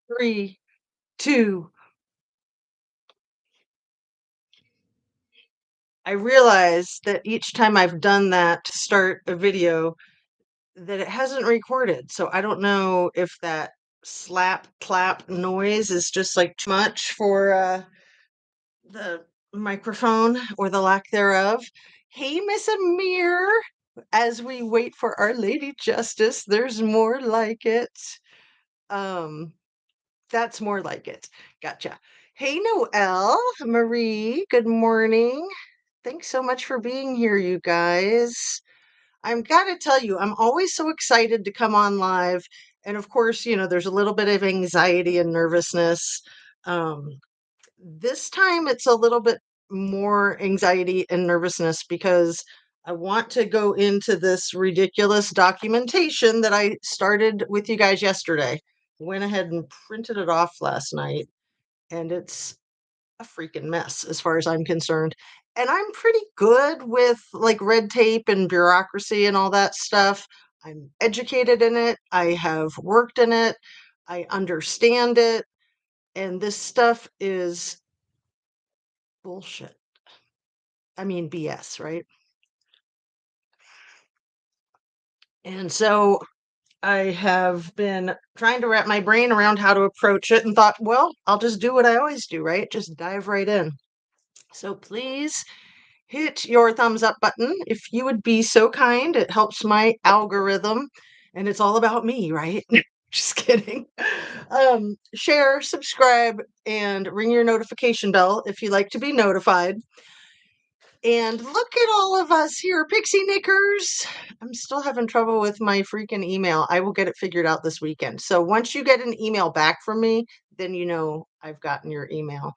Three, two. I realize that each time I've done that to start a video, that it hasn't recorded. So I don't know if that slap clap noise is just like too much for the microphone or the lack thereof. Hey, Miss Amir, as we wait for Our Lady Justice, there's more like it. Um, that's more like it. Gotcha. Hey, Noelle, Marie, good morning. Thanks so much for being here, you guys. I'm gotta tell you, I'm always so excited to come on live. And of course, there's a little bit of anxiety and nervousness. Um, this time it's a little bit more anxiety and nervousness because I want to go into this ridiculous documentation that I started with you guys yesterday. Went ahead and printed it off last night, and it's a freaking mess as far as I'm concerned. And I'm pretty good with like red tape and bureaucracy and all that stuff. I'm educated in it. I have worked in it. I understand it. And this stuff is bullshit. I mean, BS, right? And so I have been trying to wrap my brain around how to approach it and thought, well, I'll just do what I always do, right? Just dive right in. So please hit your thumbs up button if you would be so kind. It helps my algorithm, and it's all about me, right? Just kidding. Share, subscribe, and ring your notification bell if you like to be notified. And look at all of us here, Pixie Knickers. I'm still having trouble with my freaking email. I will get it figured out this weekend. So once you get an email back from me, then you know I've gotten your email.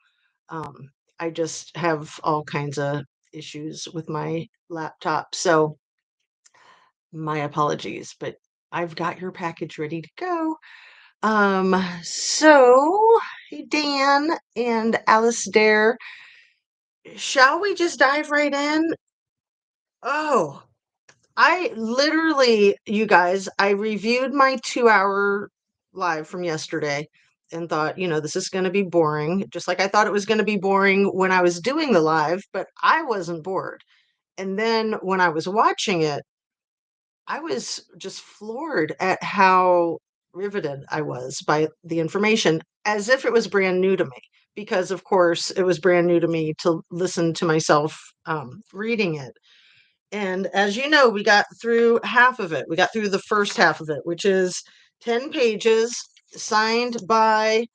Um, I just have all kinds of issues with my laptop. So my apologies, but I've got your package ready to go. So hey, Dan and Alice Dare, shall we just dive right in? Oh, I literally, you guys, I reviewed my 2 hour live from yesterday and thought, this is going to be boring, just like I thought it was going to be boring when I was doing the live, but I wasn't bored. And then when I was watching it, I was just floored at how riveted I was by the information, as if it was brand new to me. Because, of course, it was brand new to me to listen to myself reading it. And as you know, we got through half of it. We got through the first half of it, which is 10 pages signed by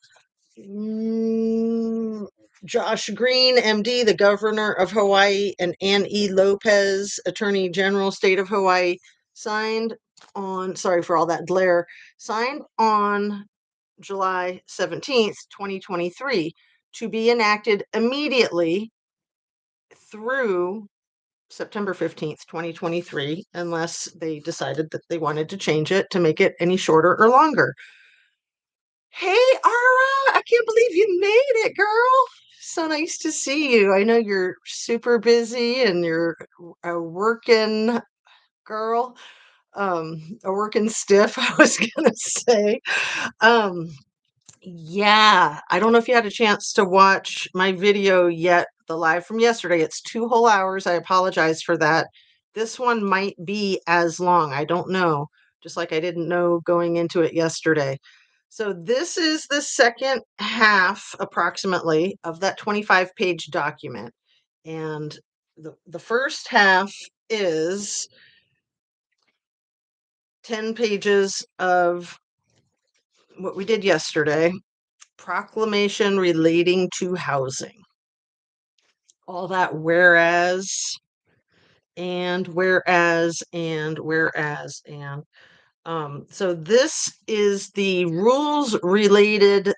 Josh Green, MD, the governor of Hawaii, and Ann E. Lopez, Attorney General, State of Hawaii, signed on, sorry for all that glare, signed on July 17th, 2023, to be enacted immediately through September 15th, 2023, unless they decided that they wanted to change it to make it any shorter or longer. Hey, Ara, I can't believe you made it, girl. So nice to see you. I know you're super busy and you're a working girl, a working stiff, I was gonna say. Um, yeah, I don't know if you had a chance to watch my video yet, the live from yesterday. It's 2 whole hours. I apologize for that. This one might be as long. I don't know, just like I didn't know going into it yesterday. So this is the second half, approximately, of that 25-page document. And the first half is 10 pages of what we did yesterday. Proclamation relating to housing. All that whereas and so this is the rules relating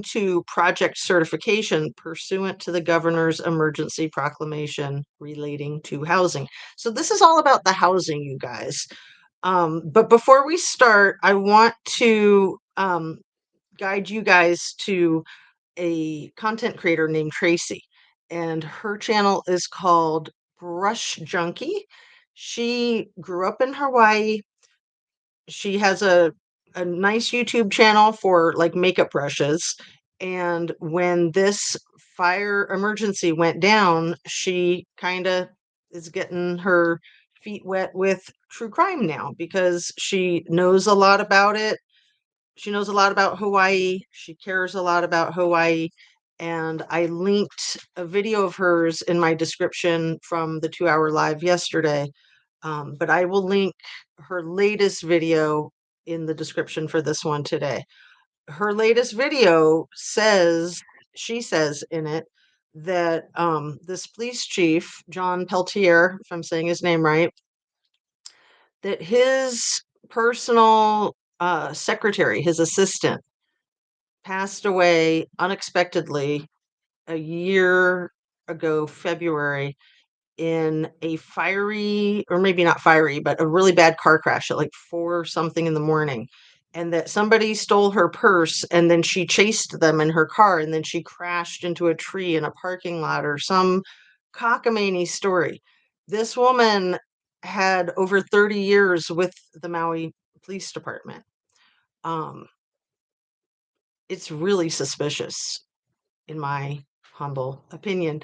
to project certification pursuant to the governor's emergency proclamation relating to housing. So this is all about the housing, you guys. But before we start, I want to guide you guys to a content creator named Tracy, and her channel is called Brush Junkie. She grew up in Hawaii. She has a a nice YouTube channel for like makeup brushes. And when this fire emergency went down, she kind of is getting her feet wet with true crime now because she knows a lot about it. She knows a lot about Hawaii. She cares a lot about Hawaii. And I linked a video of hers in my description from the 2 hour live yesterday. But I will link her latest video in the description for this one today. Her latest video says, she says in it that this police chief, John Peltier, if I'm saying his name right, that his personal secretary, his assistant, passed away unexpectedly a year ago, February, in a fiery, or maybe not fiery, but a really bad car crash at like 4 something in the morning. And that somebody stole her purse and then she chased them in her car and then she crashed into a tree in a parking lot or some cockamamie story. This woman had over 30 years with the Maui Police Department. Um, it's really suspicious, in my humble opinion.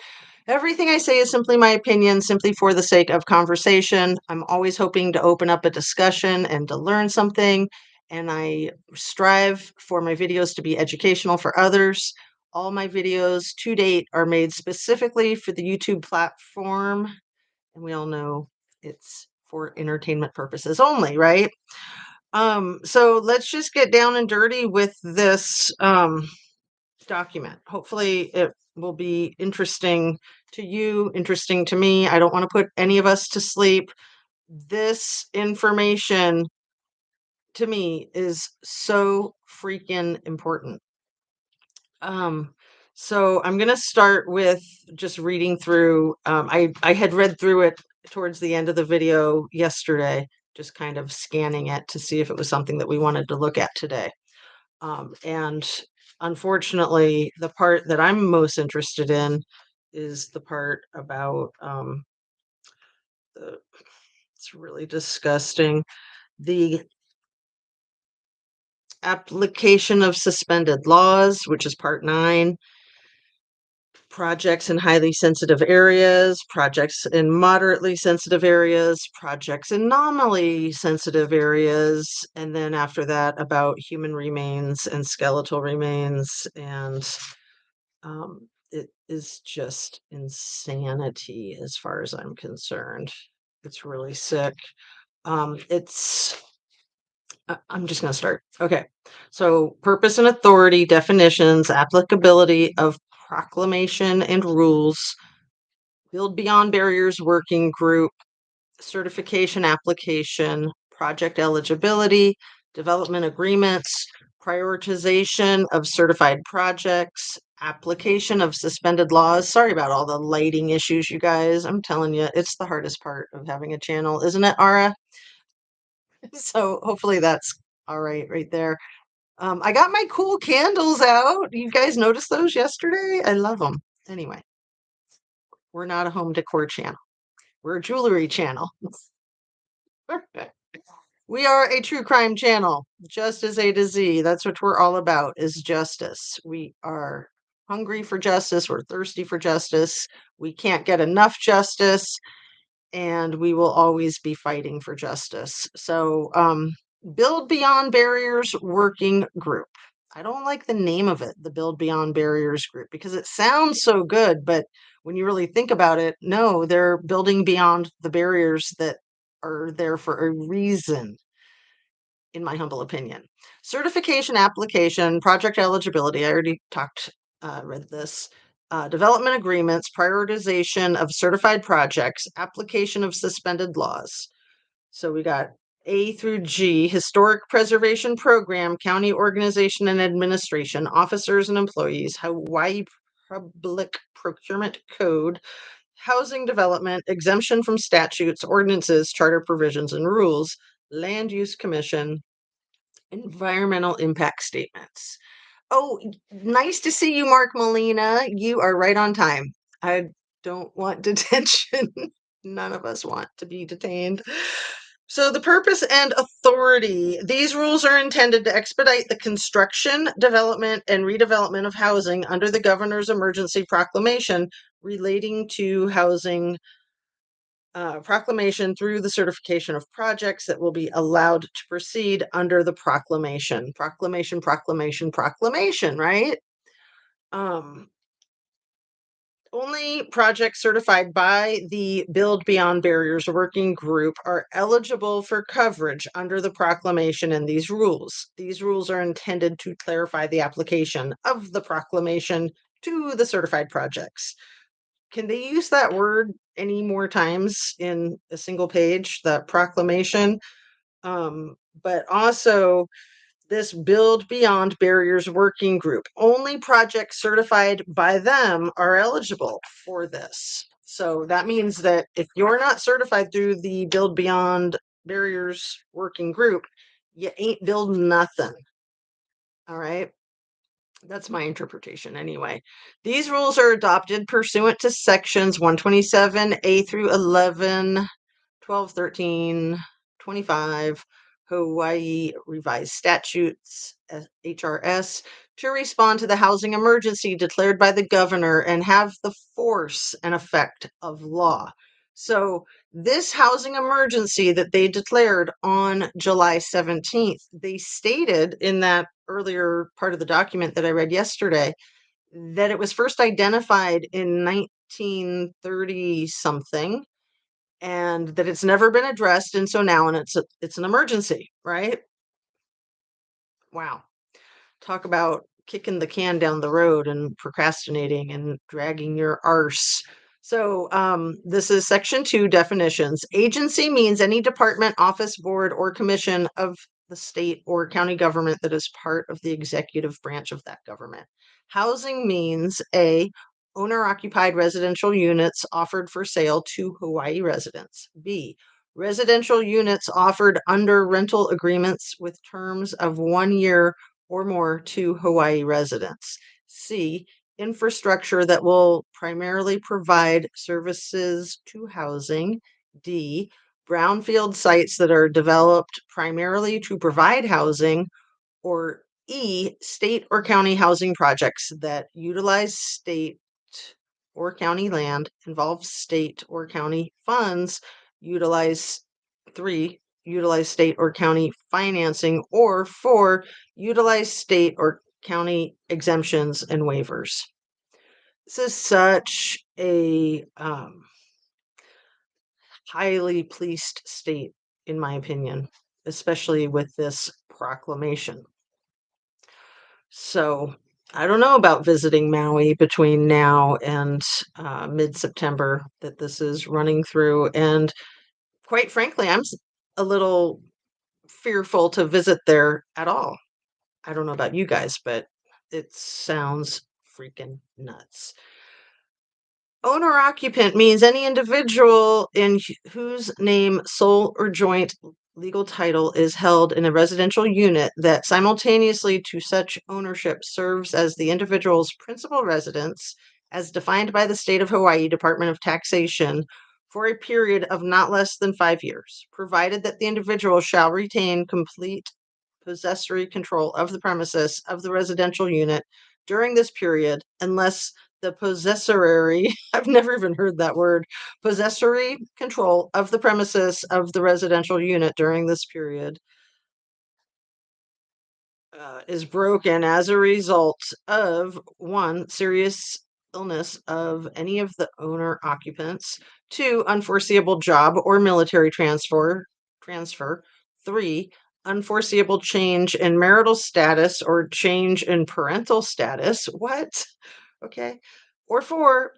Everything I say is simply my opinion, simply for the sake of conversation. I'm always hoping to open up a discussion and to learn something, and I strive for my videos to be educational for others. All my videos to date are made specifically for the YouTube platform, and we all know it's for entertainment purposes only, right? So let's just get down and dirty with this document. Hopefully it will be interesting to you, interesting to me. I don't want to put any of us to sleep. This information to me is so freaking important. Um, so I'm going to start with just reading through. I had read through it towards the end of the video yesterday, just kind of scanning it to see if it was something that we wanted to look at today. And unfortunately, the part that I'm most interested in is the part about the, it's really disgusting. The application of suspended laws, which is part 9, projects in highly sensitive areas, projects in moderately sensitive areas, projects in nominally sensitive areas, and then after that about human remains and skeletal remains. And it is just insanity as far as I'm concerned. It's really sick. I'm just going to start. Okay. So, purpose and authority, definitions, applicability of proclamation and rules, build beyond barriers working group, certification application, project eligibility, development agreements, prioritization of certified projects, application of suspended laws. Sorry about all the lighting issues, you guys. I'm telling you, it's the hardest part of having a channel, isn't it, Ara? So hopefully that's all right there. I got my cool candles out. You guys noticed those yesterday? I love them. Anyway, we're not a home decor channel. We're a jewelry channel. We are a true crime channel, justice A to Z. That's what we're all about, is justice. We are hungry for justice. We're thirsty for justice. We can't get enough justice, and we will always be fighting for justice. So, Build Beyond Barriers Working Group. I don't like the name of it, the Build Beyond Barriers Group, because it sounds so good, but when you really think about it, no, they're building beyond the barriers that are there for a reason, in my humble opinion. Certification application, project eligibility. I already read this. Development agreements, prioritization of certified projects, application of suspended laws. So we got A through G, historic preservation program, county organization and administration, officers and employees, Hawaii Public Procurement Code, housing development, exemption from statutes, ordinances, charter provisions and rules, land use commission, environmental impact statements. Oh, nice to see you, Mark Molina. You are right on time. I don't want detention. None of us want to be detained. So the purpose and authority. These rules are intended to expedite the construction, development, and redevelopment of housing under the governor's emergency proclamation relating to housing proclamation through the certification of projects that will be allowed to proceed under the proclamation. Proclamation, proclamation, proclamation, right? Um, Only projects certified by the Build Beyond Barriers Working Group are eligible for coverage under the proclamation and these rules. These rules are intended to clarify the application of the proclamation to the certified projects. Can they use that word any more times in a single page, the proclamation? But also, this Build Beyond Barriers Working Group. Only projects certified by them are eligible for this. So that means that if you're not certified through the Build Beyond Barriers Working Group, you ain't building nothing. All right. That's my interpretation anyway. These rules are adopted pursuant to sections 127A through 11, 12, 13, 25 Hawaii Revised Statutes, HRS, to respond to the housing emergency declared by the governor and have the force and effect of law. So, this housing emergency that they declared on July 17th, they stated in that earlier part of the document that I read yesterday that it was first identified in 1930 something and that it's never been addressed, and so now it's an emergency, right? Wow. Talk about kicking the can down the road and procrastinating and dragging your arse. So this is section 2 definitions. Agency means any department, office, board, or commission of the state or county government that is part of the executive branch of that government. Housing means A, owner occupied residential units offered for sale to Hawaii residents. B, residential units offered under rental agreements with terms of 1 year or more to Hawaii residents. C, infrastructure that will primarily provide services to housing. D, brownfield sites that are developed primarily to provide housing. Or E, state or county housing projects that utilize state or county land, involve state or county funds, utilize 3, utilize state or county financing, or 4, utilize state or county exemptions and waivers. This is such a highly policed state, in my opinion, especially with this proclamation. So I don't know about visiting Maui between now and mid-September that this is running through. And quite frankly, a little fearful to visit there at all. I don't know about you guys, but it sounds freaking nuts. Owner occupant means any individual in whose name, sole, or joint legal title is held in a residential unit that simultaneously to such ownership serves as the individual's principal residence as defined by the state of Hawaii Department of Taxation for a period of not less than 5 years, provided that the individual shall retain complete possessory control of the premises of the residential unit during this period unless the possessory, I've never even heard that word, possessory control of the premises of the residential unit during this period is broken as a result of 1, serious illness of any of the owner occupants, 2, unforeseeable job or military transfer, 3, unforeseeable change in marital status or change in parental status. What? Okay. Or 4,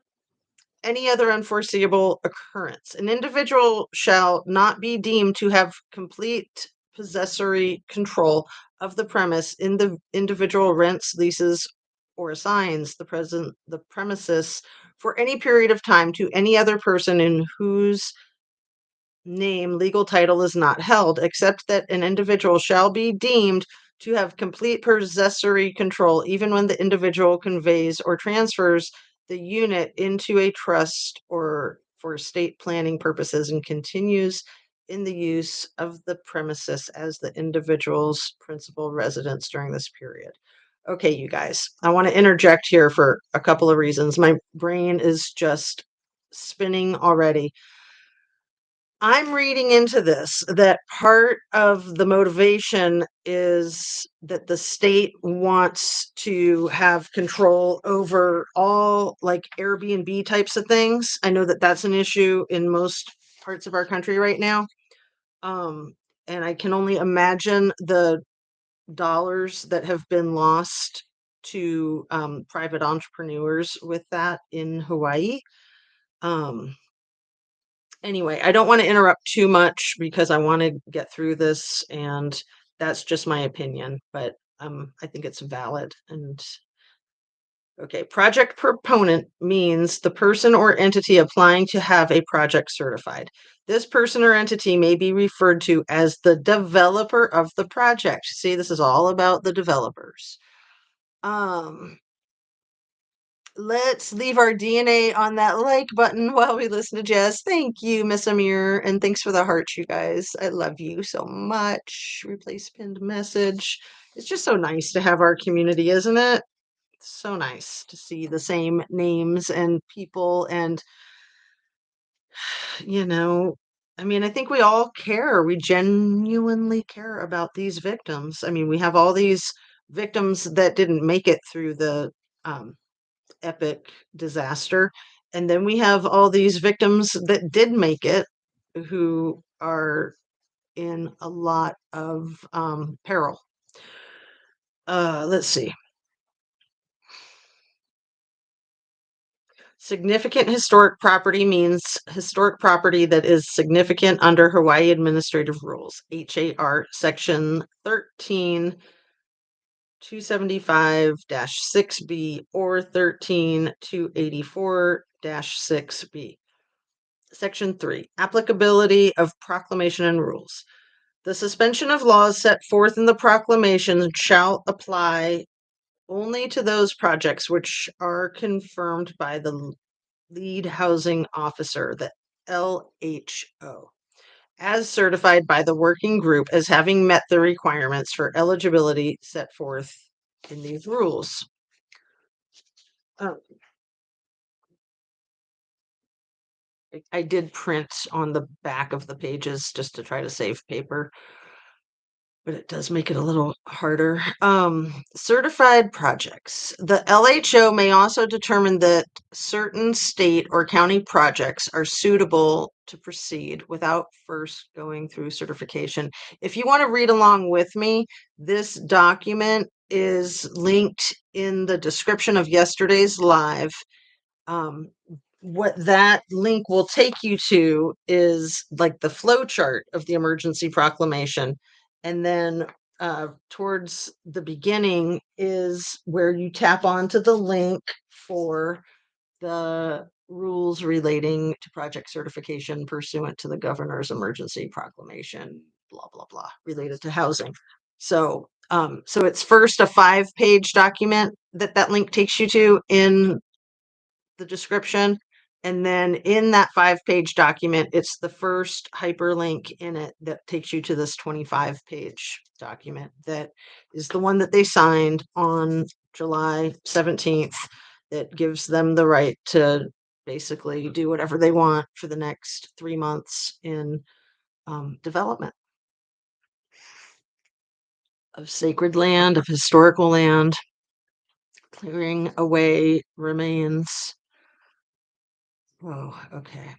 any other unforeseeable occurrence. An individual shall not be deemed to have complete possessory control of the premise in the individual rents, leases, or assigns the premises for any period of time to any other person in whose name legal title is not held, except that an individual shall be deemed to have complete possessory control even when the individual conveys or transfers the unit into a trust or for estate planning purposes and continues in the use of the premises as the individual's principal residence during this period. Okay, you guys, I want to interject here for a couple of reasons. My brain is just spinning already. I'm reading into this that part of the motivation is that the state wants to have control over all like Airbnb types of things. I know that that's an issue in most parts of our country right now. Um, and I can only imagine the dollars that have been lost to private entrepreneurs with that in Hawaii. Um, anyway, I don't want to interrupt too much because I want to get through this, and that's just my opinion, but I think it's valid. And okay, project proponent means the person or entity applying to have a project certified. This person or entity may be referred to as the developer of the project. See, this is all about the developers. Um, Let's leave our DNA on that like button while we listen to jazz. Thank you, Miss Amir, and thanks for the hearts, you guys. I love you so much. Replace pinned message. It's just so nice to have our community, isn't it? So nice to see the same names and people and you know, I mean, I think we all care. We genuinely care about these victims. I mean, we have all these victims that didn't make it through the um epic disaster. And then we have all these victims that did make it who are in a lot of peril. Let's see. Significant historic property means historic property that is significant under Hawaii Administrative Rules, HAR Section 13275-6B or 13284-6B. Section 3, applicability of proclamation and rules. The suspension of laws set forth in the proclamation shall apply only to those projects which are confirmed by the lead housing officer, the LHO, as certified by the working group as having met the requirements for eligibility set forth in these rules. I did print on the back of the pages just to try to save paper, but it does make it a little harder. Certified projects. The LHO may also determine that certain state or county projects are suitable to proceed without first going through certification. If you want to read along with me, this document is linked in the description of yesterday's live. Um, what that link will take you to is like the flow chart of the emergency proclamation. And then towards the beginning is where you tap onto the link for the rules relating to project certification pursuant to the governor's emergency proclamation, blah, blah, blah, related to housing. So, so it's first a 5-page document that link takes you to in the description. And then in that 5-page document, it's the first hyperlink in it that takes you to this 25-page document that is the one that they signed on July 17th that gives them the right to basically do whatever they want for the next 3 months in development of sacred land, of historical land, clearing away remains. Oh, okay.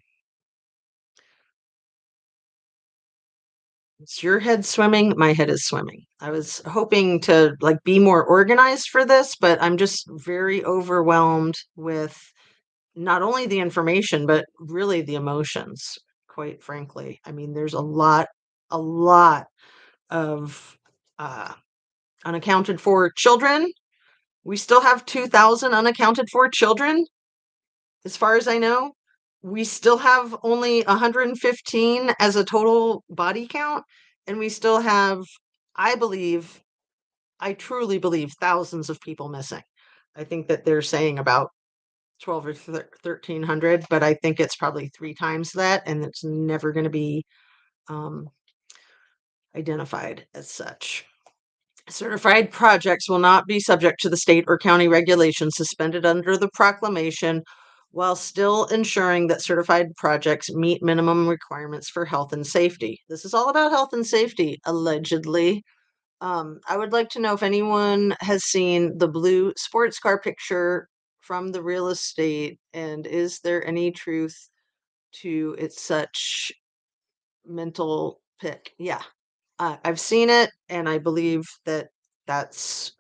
It's your head swimming, my head is swimming. I was hoping to like be more organized for this, but I'm just very overwhelmed with not only the information, but really the emotions, quite frankly. I mean, there's a lot of uh, unaccounted for children. We still have 2,000 unaccounted for children, as far as I know. We still have only 115 as a total body count, and we still have, I believe, I truly believe, thousands of people missing. I think that they're saying about 12 or 1,300, but I think it's probably 3 times that, and it's never going to be identified as such. Certified projects will not be subject to the state or county regulations suspended under the proclamation while still ensuring that certified projects meet minimum requirements for health and safety. This is all about health and safety, allegedly. I would like to know if anyone has seen the blue sports car picture from the real estate, and is there any truth to its such mental pick? Yeah, I've seen it, and I believe that that's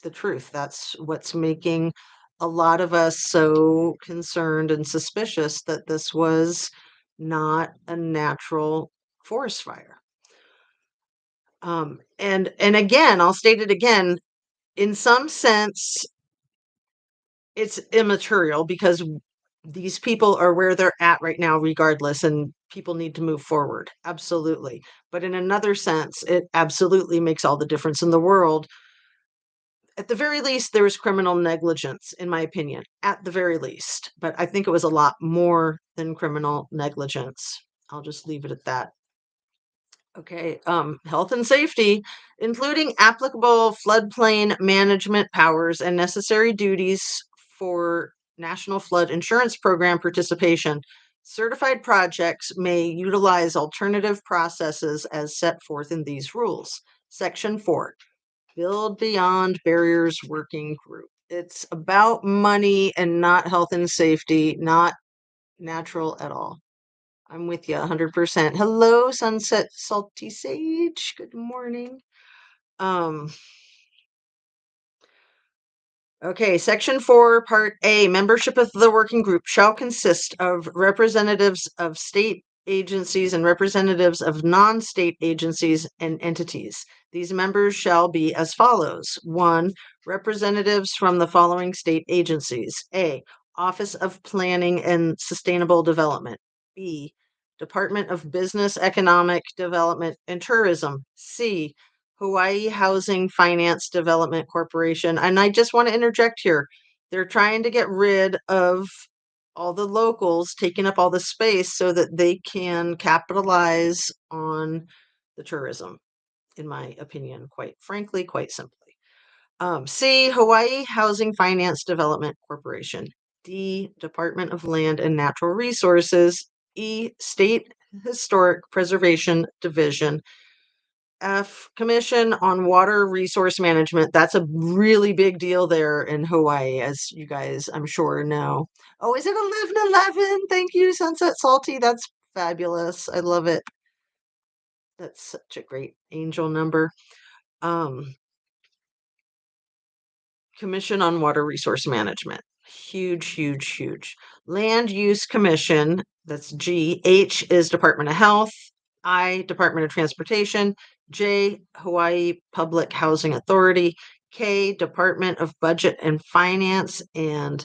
the truth. That's what's making a lot of us so concerned and suspicious that this was not a natural forest fire. And again, I'll state it again, in some sense, it's immaterial because these people are where they're at right now, regardless, and people need to move forward. Absolutely. But in another sense, it absolutely makes all the difference in the world. At the very least, there was criminal negligence, in my opinion, at the very least. But I think it was a lot more than criminal negligence. I'll just leave it at that. Okay, health and safety, including applicable floodplain management powers and necessary duties for National Flood Insurance Program participation. Certified projects may utilize alternative processes as set forth in these rules. Section 4, Build Beyond Barriers Working Group. It's about money and not health and safety, not natural at all. I'm with you 100%. Hello, Sunset Salty Sage. Good morning. Um, okay, Section 4, Part A. Membership of the working group shall consist of representatives of state agencies and representatives of non-state agencies and entities. These members shall be as follows. 1. Representatives from the following state agencies. A. Office of Planning and Sustainable Development. B. Department of Business, Economic Development and Tourism. C. Hawaii Housing Finance Development Corporation. And I just want to interject here. They're trying to get rid of all the locals taking up all the space so that they can capitalize on the tourism, in my opinion, quite frankly, quite simply. C, Hawaii Housing Finance Development Corporation. D, Department of Land and Natural Resources. E, State Historic Preservation Division. F, Commission on Water Resource Management. That's a really big deal there in Hawaii, as you guys, I'm sure, know. Oh, is it 1111? Thank you, Sunset Salty. That's fabulous. I love it. That's such a great angel number. Commission on Water Resource Management. Huge, huge, huge. Land Use Commission, that's G. H is Department of Health. I, Department of Transportation. J, Hawaii Public Housing Authority. K, Department of Budget and Finance. And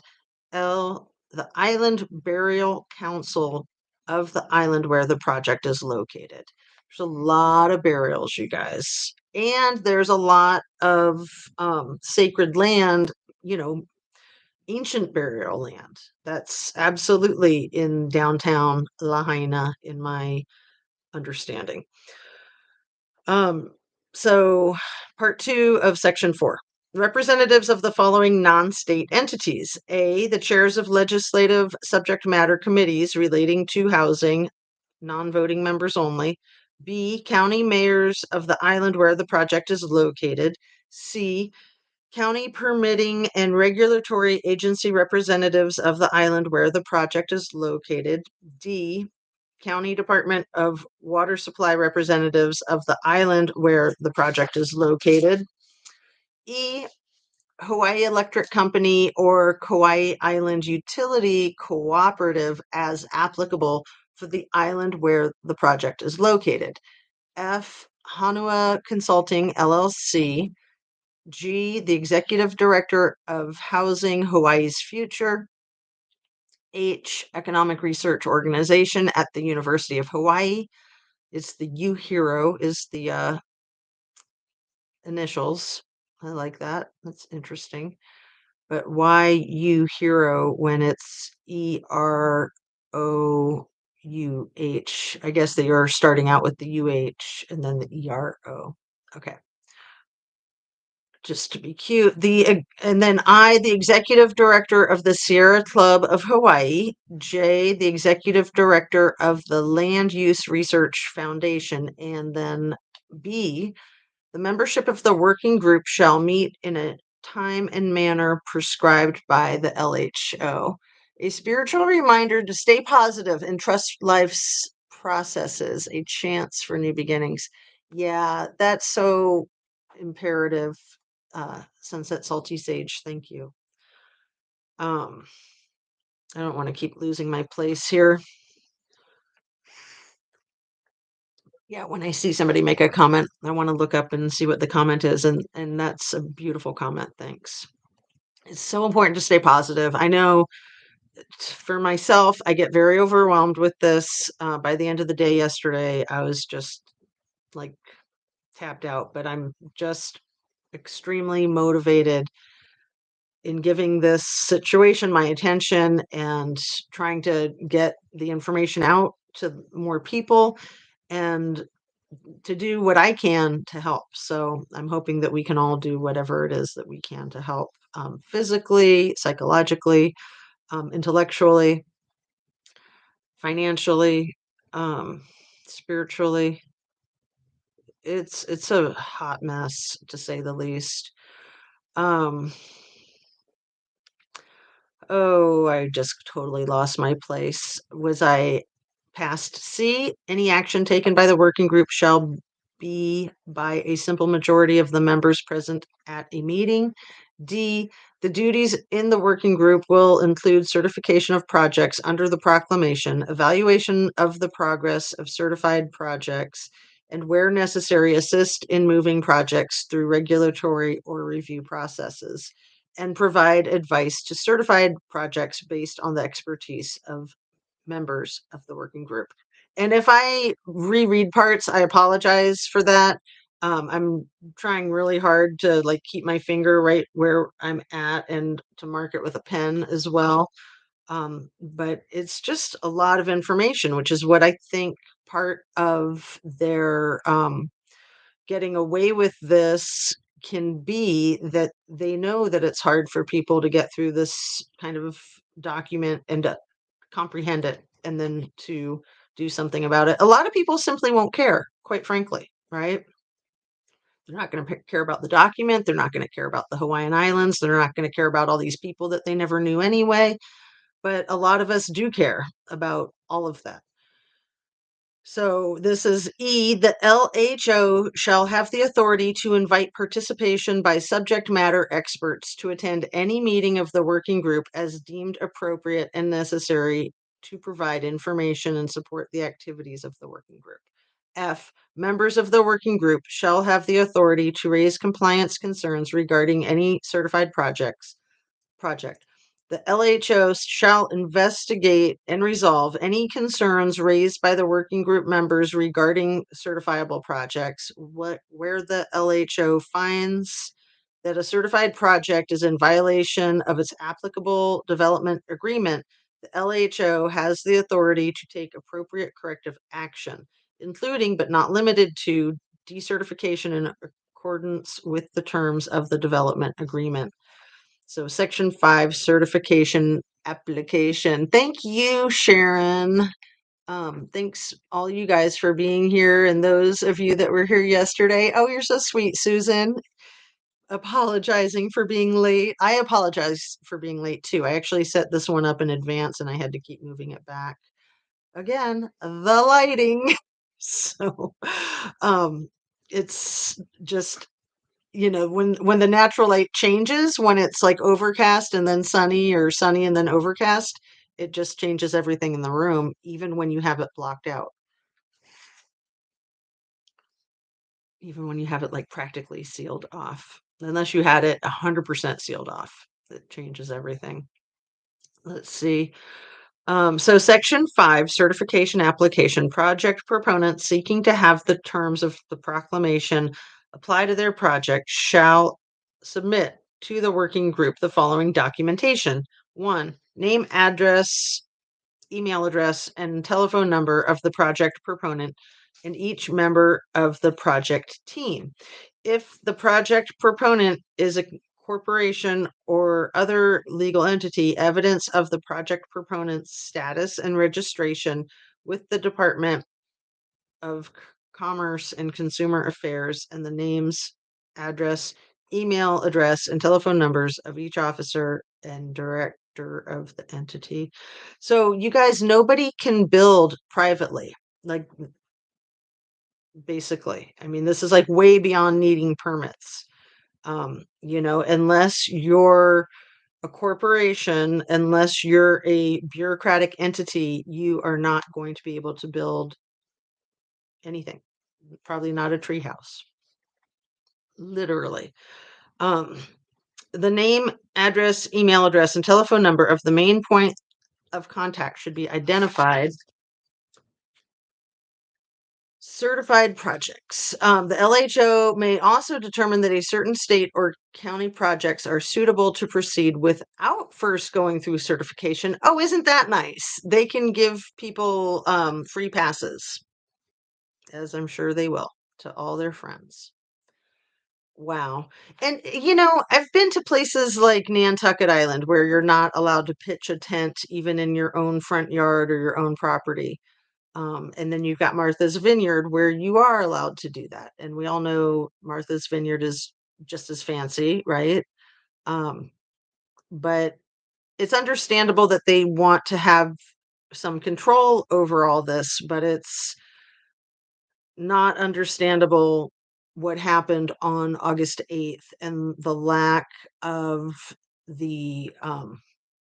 L, the Island Burial Council of the island where the project is located. There's a lot of burials, you guys. And there's a lot of sacred land, you know, ancient burial land. That's absolutely in downtown Lahaina, in my understanding. So part 2 of section 4. Representatives of the following non-state entities. A, the chairs of legislative subject matter committees relating to housing, non-voting members only. B, county mayors of the island where the project is located. C, county permitting and regulatory agency representatives of the island where the project is located. D, County Department of Water Supply representatives of the island where the project is located. E, Hawaii Electric Company or Kauai Island Utility Cooperative as applicable for the island where the project is located. F, Hanua Consulting LLC. G, the Executive Director of Housing Hawaii's Future. H, Economic Research Organization at the University of Hawaii. It's the U Hero is the initials. I like that. That's interesting. But why U Hero when it's ERO UH. I guess they are starting out with the UH and then the ERO. Okay. Just to be cute. And then I, the executive director of the Sierra Club of Hawaii. J, the executive director of the Land Use Research Foundation. And then B, the membership of the working group shall meet in a time and manner prescribed by the LHO. A spiritual reminder to stay positive and trust life's processes, a chance for new beginnings. Yeah, that's so imperative. Sunset Salty Sage, thank you. I don't want to keep losing my place here. Yeah, when I see somebody make a comment, I want to look up and see what the comment is, and that's a beautiful comment. Thanks. It's so important to stay positive. I know for myself, I get very overwhelmed with this. By the end of the day yesterday, I was just like tapped out, but I'm just extremely motivated in giving this situation my attention and trying to get the information out to more people and to do what I can to help. So I'm hoping that we can all do whatever it is that we can to help, physically, psychologically, intellectually, financially, um, spiritually. It's a hot mess to say the least. Um, oh, I just totally lost my place. Was I past C? Any action taken by the working group shall be by a simple majority of the members present at a meeting. D, the duties in the working group will include certification of projects under the proclamation, evaluation of the progress of certified projects, and where necessary, assist in moving projects through regulatory or review processes, and provide advice to certified projects based on the expertise of members of the working group. And if I reread parts, I apologize for that. I'm trying really hard to like keep my finger right where I'm at and to mark it with a pen as well. But it's just a lot of information, which is what I think part of their getting away with this can be, that they know that it's hard for people to get through this kind of document and to comprehend it and then to do something about it. A lot of people simply won't care, quite frankly, right? They're not going to care about the document. They're not going to care about the Hawaiian Islands. They're not going to care about all these people that they never knew anyway. But a lot of us do care about all of that. So this is E, the LHO shall have the authority to invite participation by subject matter experts to attend any meeting of the working group as deemed appropriate and necessary to provide information and support the activities of the working group. F, members of the working group shall have the authority to raise compliance concerns regarding any certified project. The LHO shall investigate and resolve any concerns raised by the working group members regarding certifiable projects. Where the LHO finds that a certified project is in violation of its applicable development agreement, the LHO has the authority to take appropriate corrective action, including but not limited to decertification in accordance with the terms of the development agreement. So section 5, certification application. Thank you, Sharon. Thanks all you guys for being here, and those of you that were here yesterday. Oh, you're so sweet, Susan. Apologizing for being late. I apologize for being late too. I actually set this one up in advance and I had to keep moving it back. Again, the lighting. So it's just, when the natural light changes, when it's like overcast and then sunny, or sunny and then overcast, it just changes everything in the room, even when you have it blocked out, even when you have it like practically sealed off, unless you had it 100% sealed off, it changes everything. Let's see. So section 5, certification application. Project proponents seeking to have the terms of the proclamation apply to their project shall submit to the working group the following documentation. 1, name, address, email address, and telephone number of the project proponent and each member of the project team. If the project proponent is a corporation or other legal entity, evidence of the project proponent's status and registration with the Department of Commerce and Consumer Affairs and the names, address, email address, and telephone numbers of each officer and director of the entity. So, you guys, nobody can build privately. Like, basically, I mean, this is like way beyond needing permits. Unless you're a corporation, unless you're a bureaucratic entity, you are not going to be able to build anything. Probably not a treehouse. Literally. Um, the name, address, email address, and telephone number of the main point of contact should be identified. Certified projects. The LHO may also determine that a certain state or county projects are suitable to proceed without first going through certification. Oh, isn't that nice? They can give people free passes, as I'm sure they will, to all their friends. Wow. And I've been to places like Nantucket Island where you're not allowed to pitch a tent even in your own front yard or your own property. And then you've got Martha's Vineyard where you are allowed to do that. And we all know Martha's Vineyard is just as fancy, right? Um, but it's understandable that they want to have some control over all this, but it's not understandable what happened on August 8th and the lack of the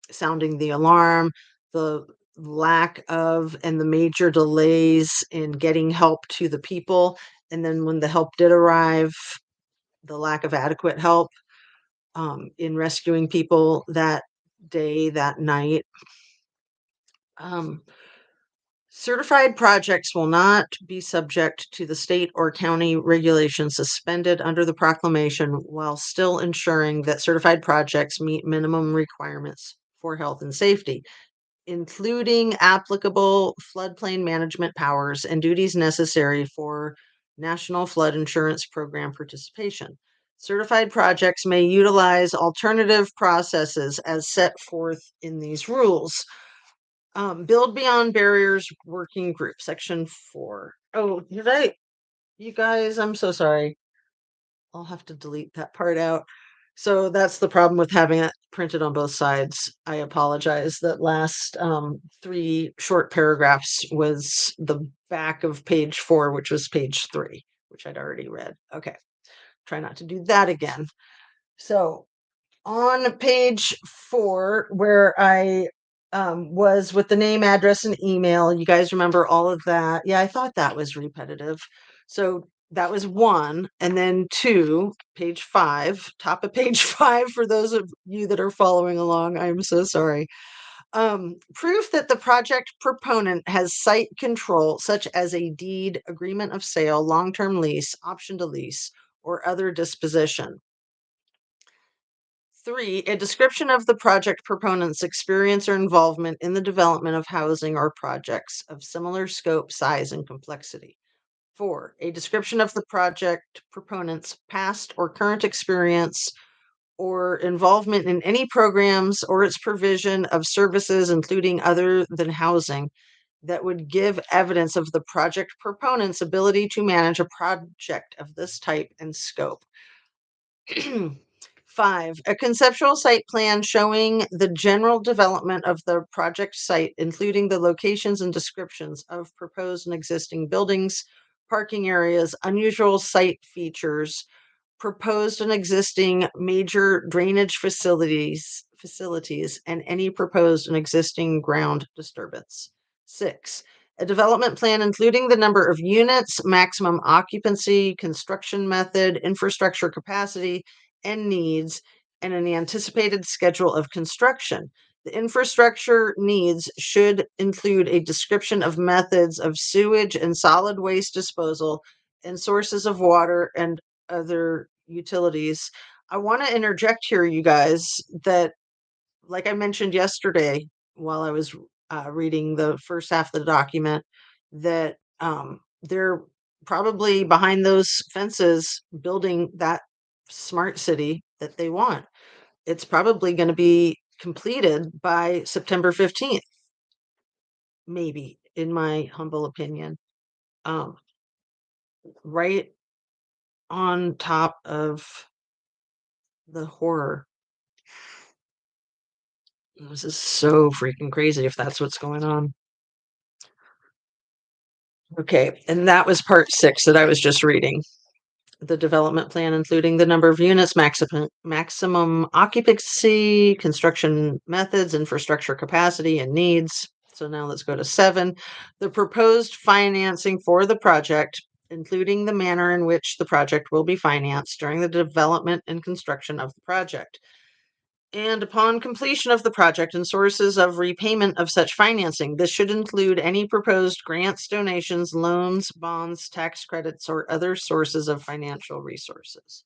sounding the alarm, the lack of and the major delays in getting help to the people. And then when the help did arrive, the lack of adequate help in rescuing people that day, that night. Um, Certified projects will not be subject to the state or county regulations suspended under the proclamation while still ensuring that certified projects meet minimum requirements for health and safety, including applicable floodplain management powers and duties necessary for National Flood Insurance Program participation. Certified projects may utilize alternative processes as set forth in these rules. Build Beyond Barriers Working Group, Section 4. Oh, did I? You guys, I'm so sorry. I'll have to delete that part out. So that's the problem with having it printed on both sides. I apologize. That last three short paragraphs was the back of page 4, which was page 3, which I'd already read. Okay. Try not to do that again. So on page 4, where I was with the name, address, and email, you guys remember all of that? Yeah, I thought that was repetitive. So that was 1. And then 2, page 5, top of page 5, for those of you that are following along, I'm so sorry. Proof that the project proponent has site control, such as a deed, agreement of sale, long-term lease, option to lease, or other disposition. 3, a description of the project proponent's experience or involvement in the development of housing or projects of similar scope, size, and complexity. 4, a description of the project proponent's past or current experience or involvement in any programs or its provision of services, including other than housing, that would give evidence of the project proponent's ability to manage a project of this type and scope. 5, a conceptual site plan showing the general development of the project site, including the locations and descriptions of proposed and existing buildings, parking areas, unusual site features, proposed and existing major drainage facilities, and any proposed and existing ground disturbance. 6, a development plan including the number of units, maximum occupancy, construction method, infrastructure capacity, and needs, and an anticipated schedule of construction. The infrastructure needs should include a description of methods of sewage and solid waste disposal and sources of water and other utilities. I want to interject here, you guys, that like I mentioned yesterday while I was reading the first half of the document, that they're probably behind those fences building that smart city that they want. It's probably going to be completed by September 15th, maybe, in my humble opinion. Um, right on top of the horror. This is so freaking crazy if that's what's going on. Okay, and that was part 6 that I was just reading. The development plan, including the number of units, maximum occupancy, construction methods, infrastructure capacity, and needs. So now let's go to 7. The proposed financing for the project, including the manner in which the project will be financed during the development and construction of the project. And upon completion of the project and sources of repayment of such financing, this should include any proposed grants, donations, loans, bonds, tax credits, or other sources of financial resources.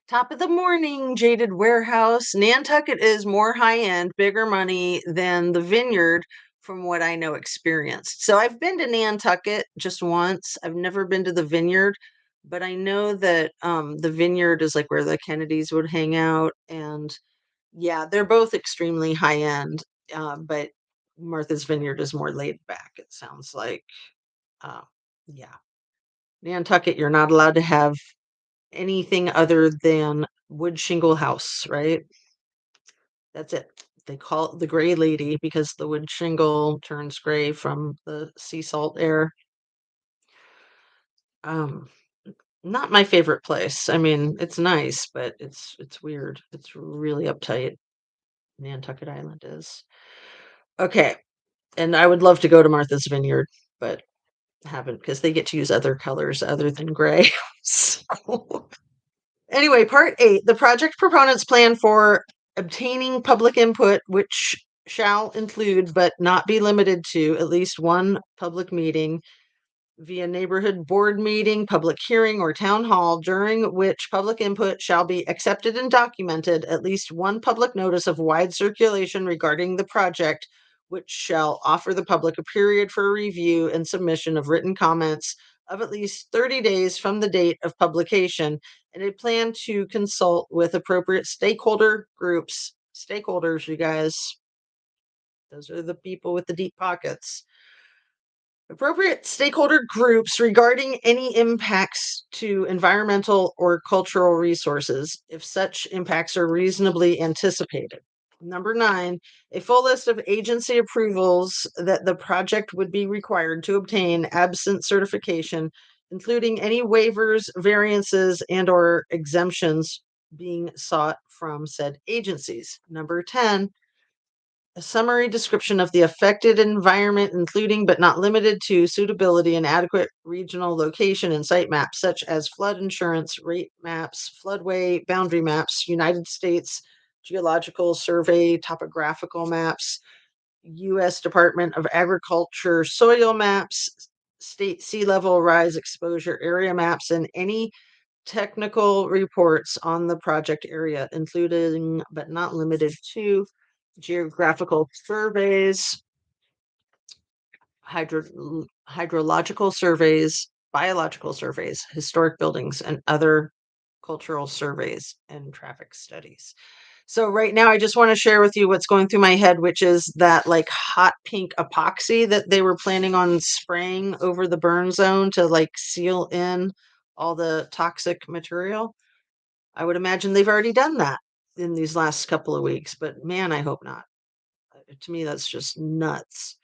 Top of the morning, Jaded Warehouse. Nantucket is more high end, bigger money than the Vineyard, from what I know experienced. So I've been to Nantucket just once. I've never been to the Vineyard, but I know that the Vineyard is like where the Kennedys would hang out. And yeah, they're both extremely high end, but Martha's Vineyard is more laid back, it sounds like. Uh, yeah. Nantucket, you're not allowed to have anything other than wood shingle house, right? That's it. They call it the gray lady because the wood shingle turns gray from the sea salt air. Um, Not my favorite place. I mean, it's nice, but it's weird. It's really uptight. Nantucket Island is. Okay. And I would love to go to Martha's Vineyard, but haven't because they get to use other colors other than gray. So anyway, part 8, the project proponents plan for obtaining public input, which shall include but not be limited to at least one public meeting via neighborhood board meeting, public hearing, or town hall, during which public input shall be accepted and documented, at least one public notice of wide circulation regarding the project, which shall offer the public a period for review and submission of written comments of at least 30 days from the date of publication, and a plan to consult with appropriate stakeholder groups. Stakeholders, you guys, those are the people with the deep pockets. Appropriate stakeholder groups regarding any impacts to environmental or cultural resources, if such impacts are reasonably anticipated. Number 9, a full list of agency approvals that the project would be required to obtain absent certification, including any waivers, variances, and or exemptions being sought from said agencies. Number 10, a summary description of the affected environment, including but not limited to suitability and adequate regional location and site maps, such as flood insurance, rate maps, floodway boundary maps, United States Geological Survey topographical maps, U.S. Department of Agriculture soil maps, state sea level rise exposure area maps, and any technical reports on the project area, including but not limited to geographical surveys, hydrological surveys, biological surveys, historic buildings, and other cultural surveys and traffic studies. So right now, I just want to share with you what's going through my head, which is that like hot pink epoxy that they were planning on spraying over the burn zone to like seal in all the toxic material. I would imagine they've already done that in these last couple of weeks, but man, I hope not. To me, that's just nuts.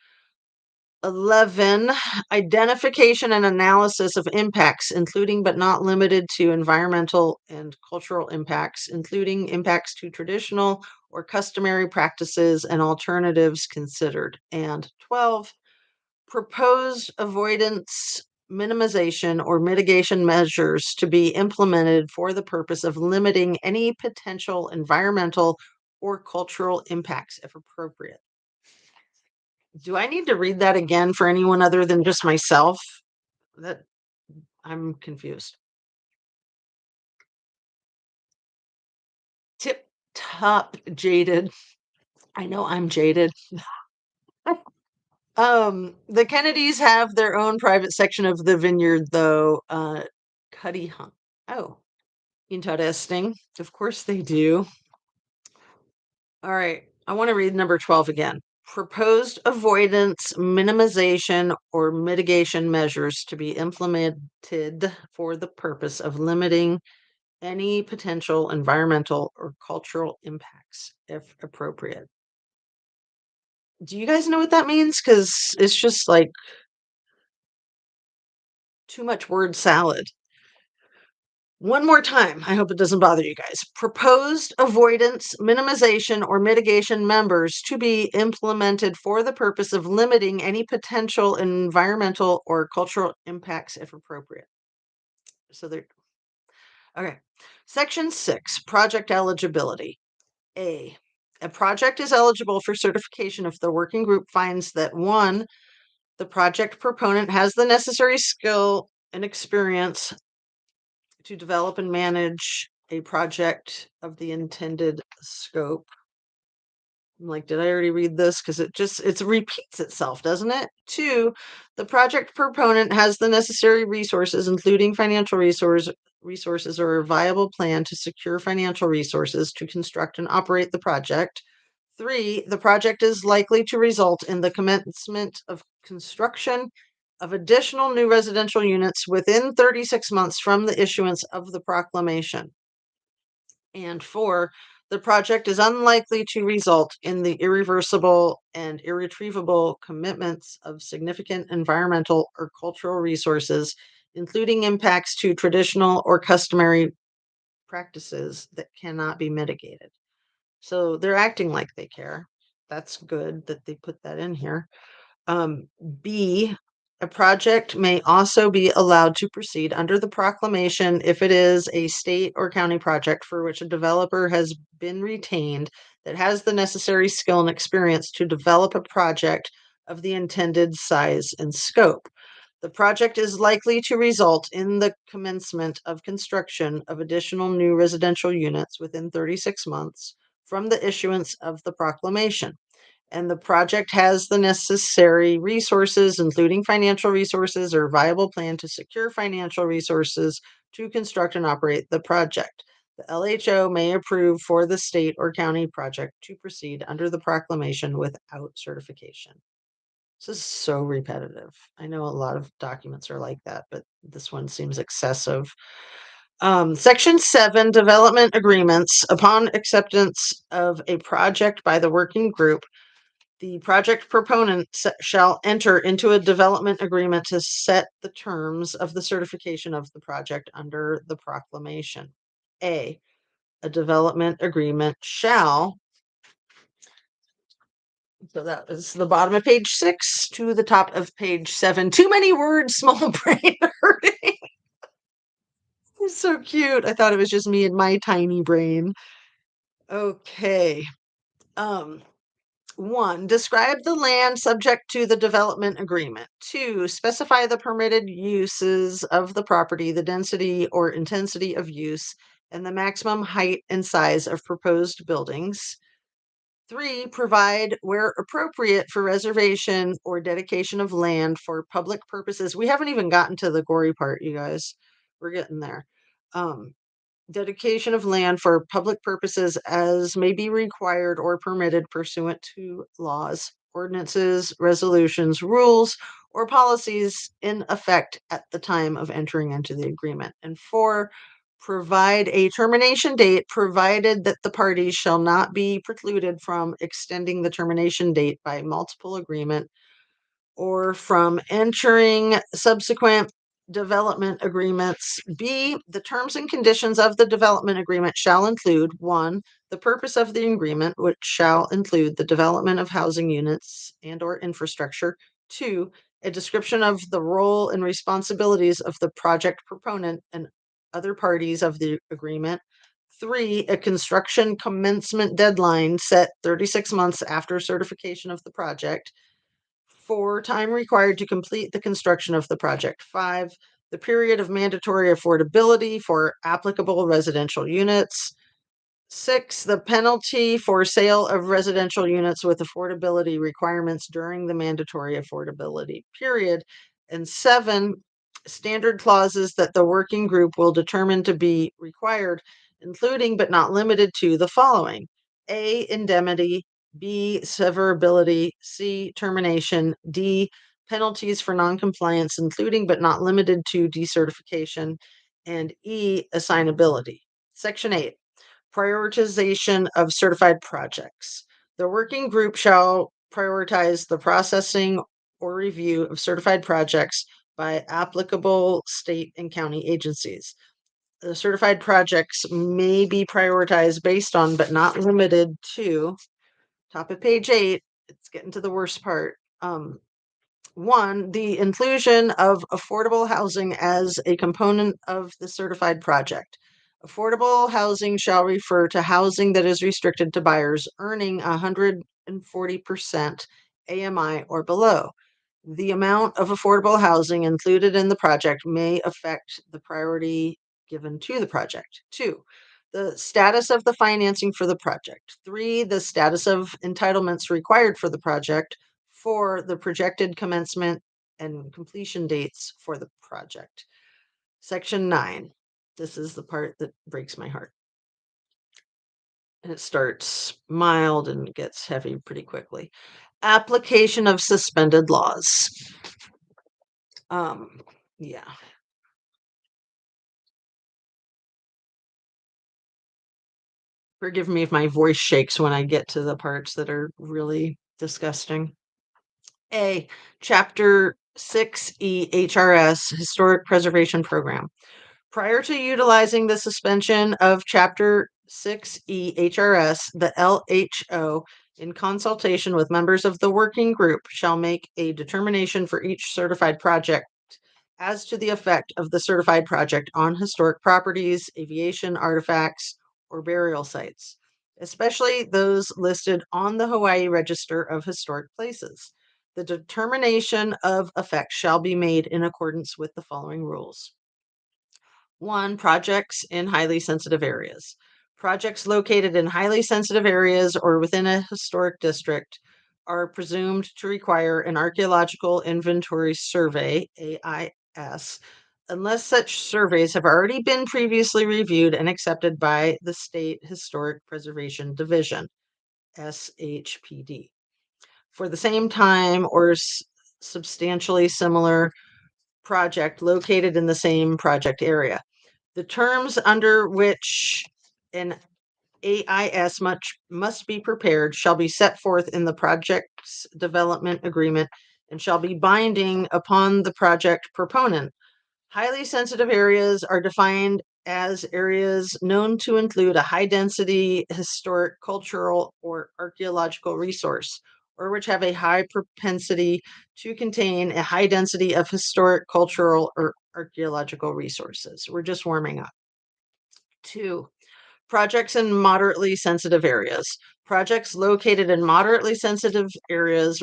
11, identification and analysis of impacts, including but not limited to environmental and cultural impacts, including impacts to traditional or customary practices and alternatives considered. And 12, proposed avoidance, minimization, or mitigation measures to be implemented for the purpose of limiting any potential environmental or cultural impacts if appropriate. Do I need to read that again for anyone other than just myself? That I'm confused. Tip top jaded. I know I'm jaded. The Kennedys have their own private section of the vineyard, though. Cuddy Hunt. Oh, interesting. Of course they do. All right. I want to read number 12 again. Proposed avoidance, minimization, or mitigation measures to be implemented for the purpose of limiting any potential environmental or cultural impacts, if appropriate. Do you guys know what that means? Because it's just like too much word salad. One more time. I hope it doesn't bother you guys. Proposed avoidance, minimization, or mitigation members to be implemented for the purpose of limiting any potential environmental or cultural impacts, if appropriate. So there. Okay. Section 6, project eligibility. A. A project is eligible for certification if the working group finds that 1, the project proponent has the necessary skill and experience to develop and manage a project of the intended scope. I'm like, did I already read this? Because it repeats itself, doesn't it? 2, the project proponent has the necessary resources, including financial resources or a viable plan to secure financial resources to construct and operate the project. 3, the project is likely to result in the commencement of construction of additional new residential units within 36 months from the issuance of the proclamation. And 4, the project is unlikely to result in the irreversible and irretrievable commitments of significant environmental or cultural resources, including impacts to traditional or customary practices that cannot be mitigated. So they're acting like they care. That's good that they put that in here. B, a project may also be allowed to proceed under the proclamation if it is a state or county project for which a developer has been retained that has the necessary skill and experience to develop a project of the intended size and scope. The project is likely to result in the commencement of construction of additional new residential units within 36 months from the issuance of the proclamation. And the project has the necessary resources, including financial resources or viable plan to secure financial resources to construct and operate the project. The LHO may approve for the state or county project to proceed under the proclamation without certification. This is so repetitive. I know a lot of documents are like that, but this one seems excessive. Section 7, development agreements. Upon acceptance of a project by the working group, the project proponent shall enter into a development agreement to set the terms of the certification of the project under the proclamation. A development agreement shall, so that is the bottom of page 6 to the top of page 7. Too many words, small brain hurting. It's so cute. I thought it was just me and my tiny brain. Okay. 1, describe the land subject to the development agreement. 2, specify the permitted uses of the property, the density or intensity of use, and the maximum height and size of proposed buildings. 3, provide where appropriate for reservation or dedication of land for public purposes. We haven't even gotten to the gory part, you guys. We're getting there. Dedication of land for public purposes as may be required or permitted pursuant to laws, ordinances, resolutions, rules, or policies in effect at the time of entering into the agreement. And 4, provide a termination date provided that the parties shall not be precluded from extending the termination date by multiple agreement or from entering subsequent development agreements. B, the terms and conditions of the development agreement shall include 1, the purpose of the agreement, which shall include the development of housing units and or infrastructure. 2, a description of the role and responsibilities of the project proponent and other parties of the agreement. 3, a construction commencement deadline set 36 months after certification of the project. 4, time required to complete the construction of the project. 5, the period of mandatory affordability for applicable residential units. 6, the penalty for sale of residential units with affordability requirements during the mandatory affordability period. And 7, standard clauses that the working group will determine to be required, including but not limited to the following: A, indemnity; B, severability; C, termination; D, penalties for noncompliance, including but not limited to decertification; and E, assignability. Section 8, prioritization of certified projects. The working group shall prioritize the processing or review of certified projects by applicable state and county agencies. The certified projects may be prioritized based on, but not limited to, top of page 8, it's getting to the worst part. 1, the inclusion of affordable housing as a component of the certified project. Affordable housing shall refer to housing that is restricted to buyers earning 140% AMI or below. The amount of affordable housing included in the project may affect the priority given to the project. 2, the status of the financing for the project. 3, the status of entitlements required for the project. 4, the projected commencement and completion dates for the project. Section 9. This is the part that breaks my heart. And it starts mild and gets heavy pretty quickly. Application of suspended laws. Yeah. Forgive me if my voice shakes when I get to the parts that are really disgusting. A, Chapter 6E HRS Historic Preservation Program. Prior to utilizing the suspension of Chapter 6E HRS, the LHO, in consultation with members of the working group, shall make a determination for each certified project as to the effect of the certified project on historic properties, aviation artifacts, or burial sites, especially those listed on the Hawaii Register of Historic Places. The determination of effect shall be made in accordance with the following rules. 1, projects in highly sensitive areas. Projects located in highly sensitive areas or within a historic district are presumed to require an archaeological inventory survey, AIS, unless such surveys have already been previously reviewed and accepted by the State Historic Preservation Division, SHPD, for the same time or substantially similar project located in the same project area. The terms under which an AIS must be prepared shall be set forth in the project's development agreement and shall be binding upon the project proponent. Highly sensitive areas are defined as areas known to include a high density historic, cultural, or archaeological resource, or which have a high propensity to contain a high density of historic, cultural, or archaeological resources. We're just warming up. 2, projects in moderately sensitive areas. Projects located in moderately sensitive areas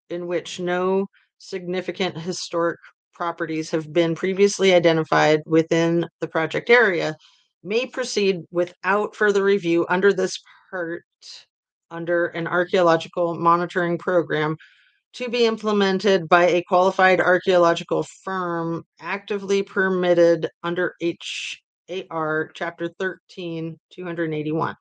in which no significant historic properties have been previously identified within the project area may proceed without further review under this part under an archaeological monitoring program to be implemented by a qualified archaeological firm actively permitted under HAR Chapter 13, 281.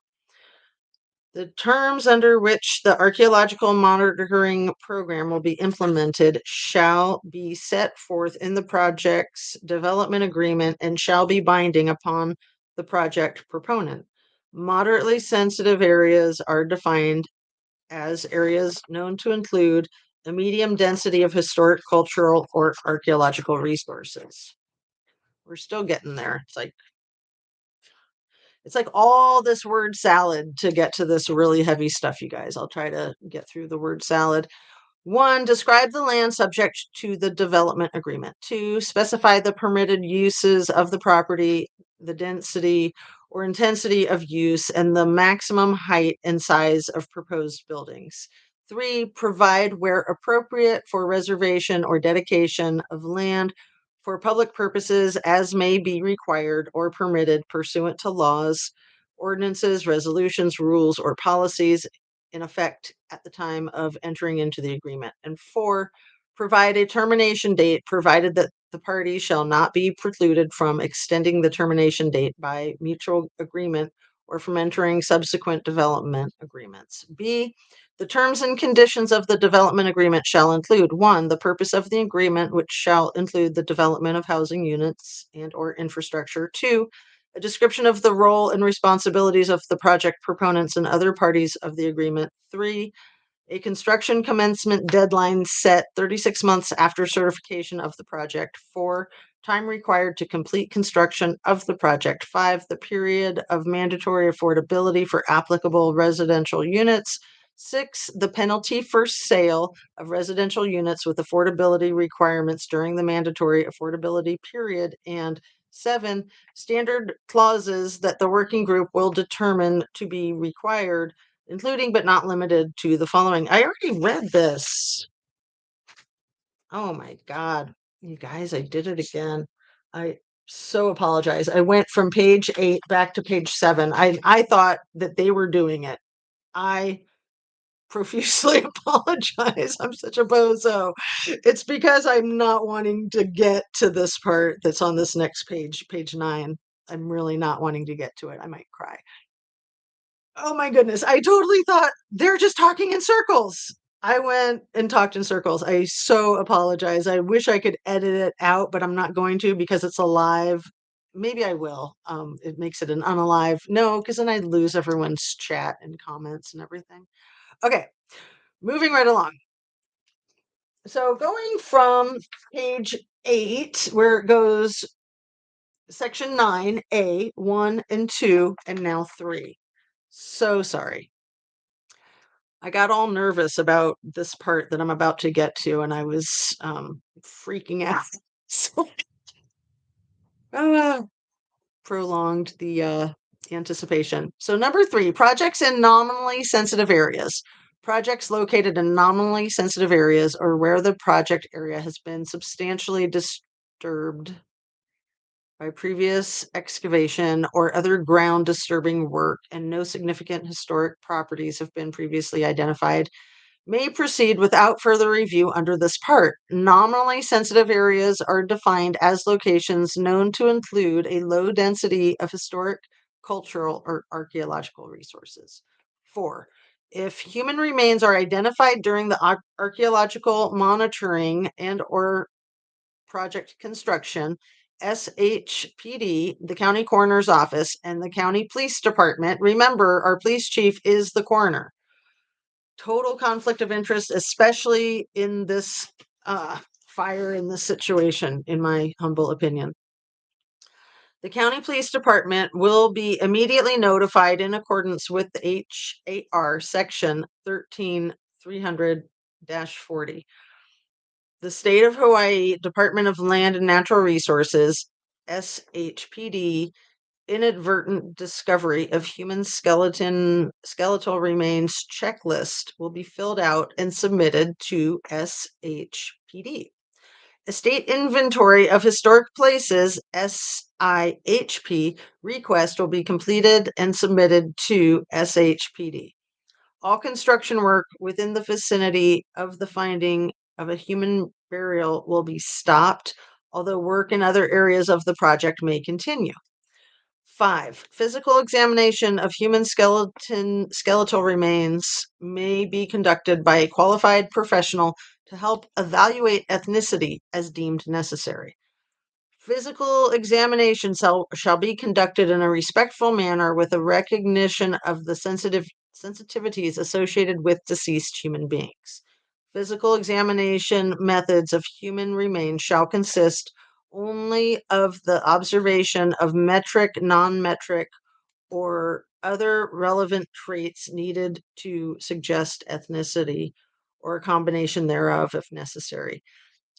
The terms under which the archaeological monitoring program will be implemented shall be set forth in the project's development agreement and shall be binding upon the project proponent. Moderately sensitive areas are defined as areas known to include a medium density of historic, cultural, or archaeological resources. We're still getting there. It's like all this word salad to get to this really heavy stuff, you guys. I'll try to get through the word salad. 1, describe the land subject to the development agreement. 2, specify the permitted uses of the property, the density or intensity of use, and the maximum height and size of proposed buildings. 3, provide where appropriate for reservation or dedication of land for public purposes as may be required or permitted pursuant to laws ordinances, resolutions, rules, or policies in effect at the time of entering into the agreement. And 4, provide a termination date provided that the parties shall not be precluded from extending the termination date by mutual agreement or from entering subsequent development agreements. B, the terms and conditions of the development agreement shall include 1, the purpose of the agreement, which shall include the development of housing units and or infrastructure. 2, a description of the role and responsibilities of the project proponents and other parties of the agreement. 3, a construction commencement deadline set 36 months after certification of the project. 4, time required to complete construction of the project. 5, the period of mandatory affordability for applicable residential units. 6, the penalty for sale of residential units with affordability requirements during the mandatory affordability period. And 7, standard clauses that the working group will determine to be required, including but not limited to the following. I already read this. Oh my God. You guys, I did it again. I so apologize. I went from page 8 back to page 7. I thought that they were doing it. I profusely apologize. I'm such a bozo. It's because I'm not wanting to get to this part that's on this next page, page 9. I'm really not wanting to get to it. I might cry. Oh my goodness. I totally thought they're just talking in circles. I went and talked in circles. I so apologize. I wish I could edit it out, but I'm not going to because it's a live. Maybe I will. It makes it an unalive. No, because then I'd lose everyone's chat and comments and everything. Okay, moving right along. So going from page 8, where it goes section 9A, 1 and 2, and now 3. So sorry. I got all nervous about this part that I'm about to get to, and I was freaking out. So uh, prolonged the anticipation. So, number 3, projects in nominally sensitive areas. Projects located in nominally sensitive areas or where the project area has been substantially disturbed by previous excavation or other ground disturbing work and no significant historic properties have been previously identified may proceed without further review under this part. Nominally sensitive areas are defined as locations known to include a low density of historic, cultural, or archaeological resources. 4, if human remains are identified during the archaeological monitoring and or project construction, SHPD, the county coroner's office, and the county police department, remember our police chief is the coroner. Total conflict of interest, especially in this fire, in this situation, in my humble opinion. The county police department will be immediately notified in accordance with the HAR section 13300-40. The State of Hawaii Department of Land and Natural Resources, SHPD, inadvertent discovery of human skeletal remains checklist will be filled out and submitted to SHPD. A state inventory of historic places, SIHP, request will be completed and submitted to SHPD. All construction work within the vicinity of the finding of a human burial will be stopped, although work in other areas of the project may continue. 5, physical examination of human skeletal remains may be conducted by a qualified professional to help evaluate ethnicity as deemed necessary. Physical examination shall be conducted in a respectful manner with a recognition of the sensitivities associated with deceased human beings. Physical examination methods of human remains shall consist only of the observation of metric, non-metric, or other relevant traits needed to suggest ethnicity or a combination thereof if necessary.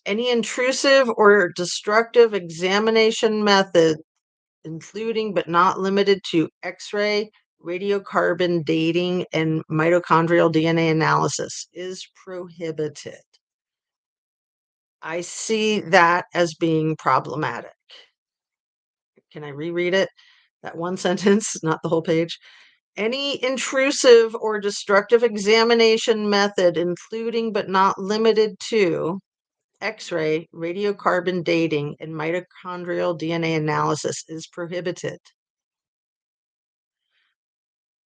Any intrusive or destructive examination method, including but not limited to X-ray, radiocarbon dating, and mitochondrial DNA analysis, is prohibited. I see that as being problematic. Can I reread it? that one sentence, not the whole page. Any intrusive or destructive examination method, including but not limited to X-ray, radiocarbon dating, and mitochondrial DNA analysis, is prohibited.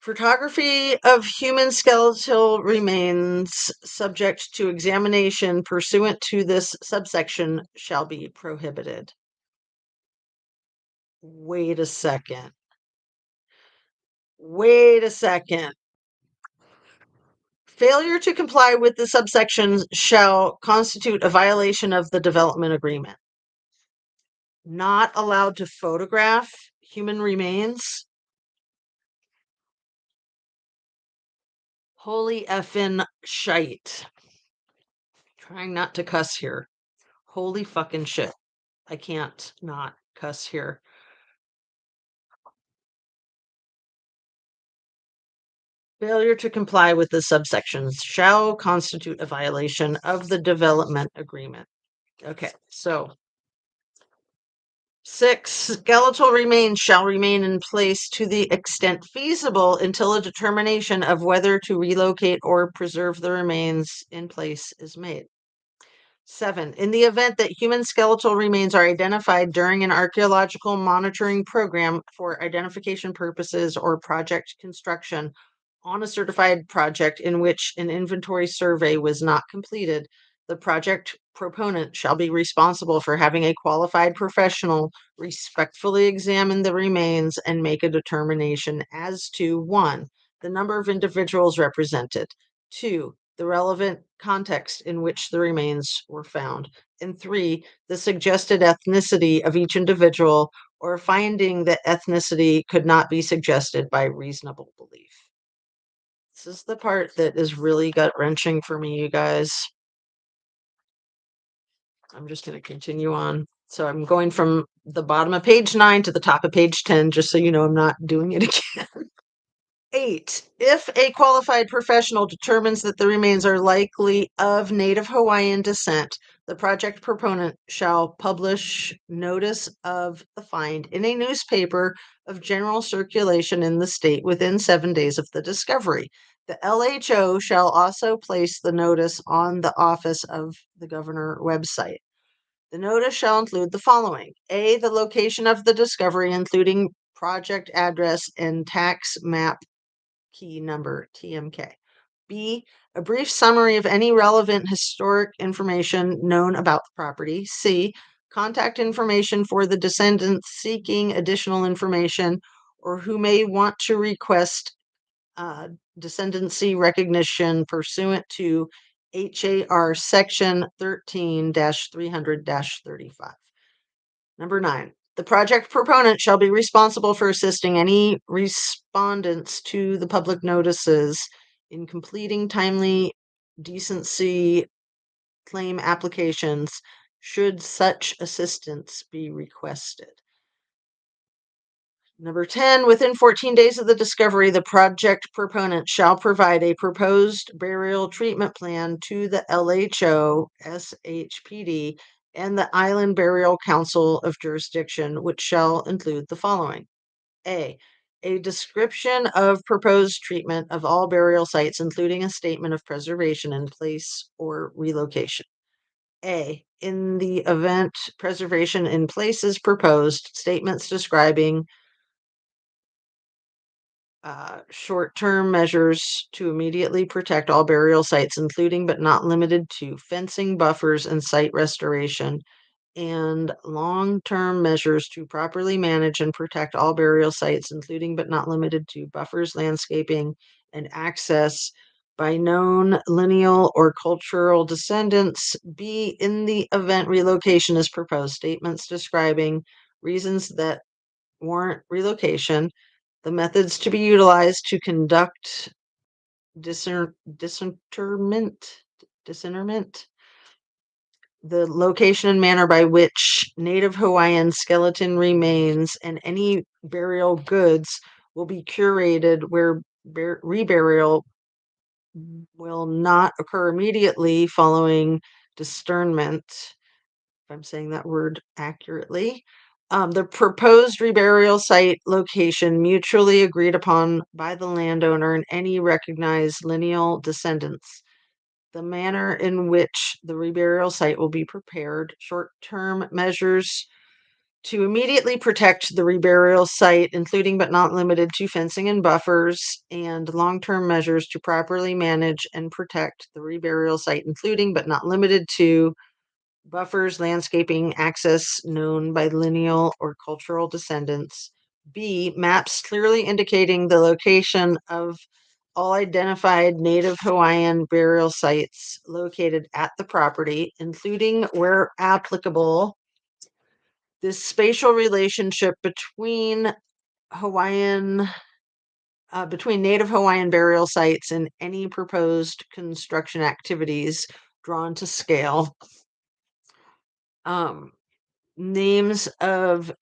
Photography of human skeletal remains subject to examination pursuant to this subsection shall be prohibited. Wait a second. Wait a second. Failure to comply with the subsections shall constitute a violation of the development agreement. Not allowed to photograph human remains? Holy effing shite. Trying not to cuss here. Holy fucking shit. I can't not cuss here. Failure to comply with the subsections shall constitute a violation of the development agreement. Okay, so 6, skeletal remains shall remain in place to the extent feasible until a determination of whether to relocate or preserve the remains in place is made. 7, in the event that human skeletal remains are identified during an archaeological monitoring program for identification purposes or project construction on a certified project in which an inventory survey was not completed, the project proponent shall be responsible for having a qualified professional respectfully examine the remains and make a determination as to 1, the number of individuals represented, 2, the relevant context in which the remains were found, and 3, the suggested ethnicity of each individual, or finding that ethnicity could not be suggested by reasonable belief. This is the part that is really gut-wrenching for me, you guys. I'm just going to continue on. So I'm going from the bottom of page 9 to the top of page 10, just so you know I'm not doing it again. 8, if a qualified professional determines that the remains are likely of Native Hawaiian descent, the project proponent shall publish notice of the find in a newspaper of general circulation in the state within 7 days of the discovery. The LHO shall also place the notice on the Office of the Governor website. The notice shall include the following: A, the location of the discovery, including project address and tax map key number, TMK. B, a brief summary of any relevant historic information known about the property. C, contact information for the descendants seeking additional information or who may want to request descendancy recognition pursuant to HAR section 13-300-35. Number 9, the project proponent shall be responsible for assisting any respondents to the public notices in completing timely decency claim applications should such assistance be requested. Number 10, within 14 days of the discovery, the project proponent shall provide a proposed burial treatment plan to the LHO, SHPD, and the Island Burial Council of Jurisdiction, which shall include the following. A description of proposed treatment of all burial sites, including a statement of preservation in place or relocation. A, in the event preservation in place is proposed, statements describing short-term measures to immediately protect all burial sites, including but not limited to fencing, buffers, and site restoration, and long-term measures to properly manage and protect all burial sites, including but not limited to buffers, landscaping, and access by known lineal or cultural descendants. B, in the event relocation is proposed, statements describing reasons that warrant relocation, the methods to be utilized to conduct disinterment, the location and manner by which Native Hawaiian skeleton remains and any burial goods will be curated, where reburial will not occur immediately following discernment, if I'm saying that word accurately, The proposed reburial site location mutually agreed upon by the landowner and any recognized lineal descendants. The manner in which the reburial site will be prepared, short-term measures to immediately protect the reburial site, including but not limited to fencing and buffers, and long-term measures to properly manage and protect the reburial site, including but not limited to buffers, landscaping, access known by lineal or cultural descendants. B, maps clearly indicating the location of all identified Native Hawaiian burial sites located at the property, including, where applicable, this spatial relationship between Hawaiian between Native Hawaiian burial sites and any proposed construction activities drawn to scale. Um, names of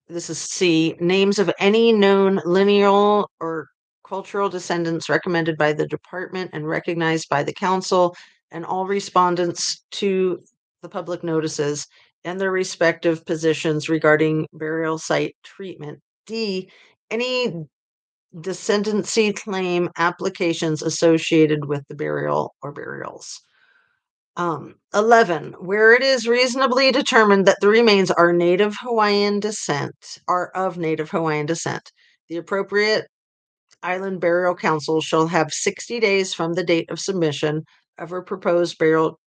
This is C, names of any known lineal or cultural descendants recommended by the department and recognized by the council, and all respondents to the public notices and their respective positions regarding burial site treatment. D, any descendancy claim applications associated with the burial or burials. 11, where it is reasonably determined that the remains are of Native Hawaiian descent, the appropriate Island Burial Council shall have 60 days from the date of submission of a proposed burial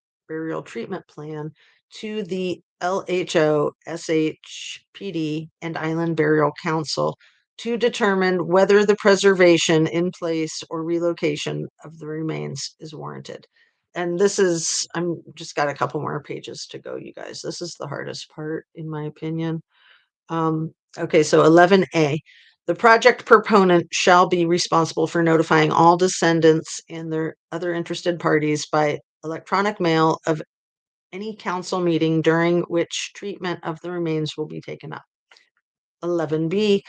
treatment plan to the LHO, SHPD, and Island Burial Council to determine whether the preservation in place or relocation of the remains is warranted. And I'm just got a couple more pages to go, you guys. This is the hardest part, in my opinion. Okay, so 11A. The project proponent shall be responsible for notifying all descendants and their other interested parties by electronic mail of any council meeting during which treatment of the remains will be taken up. 11B.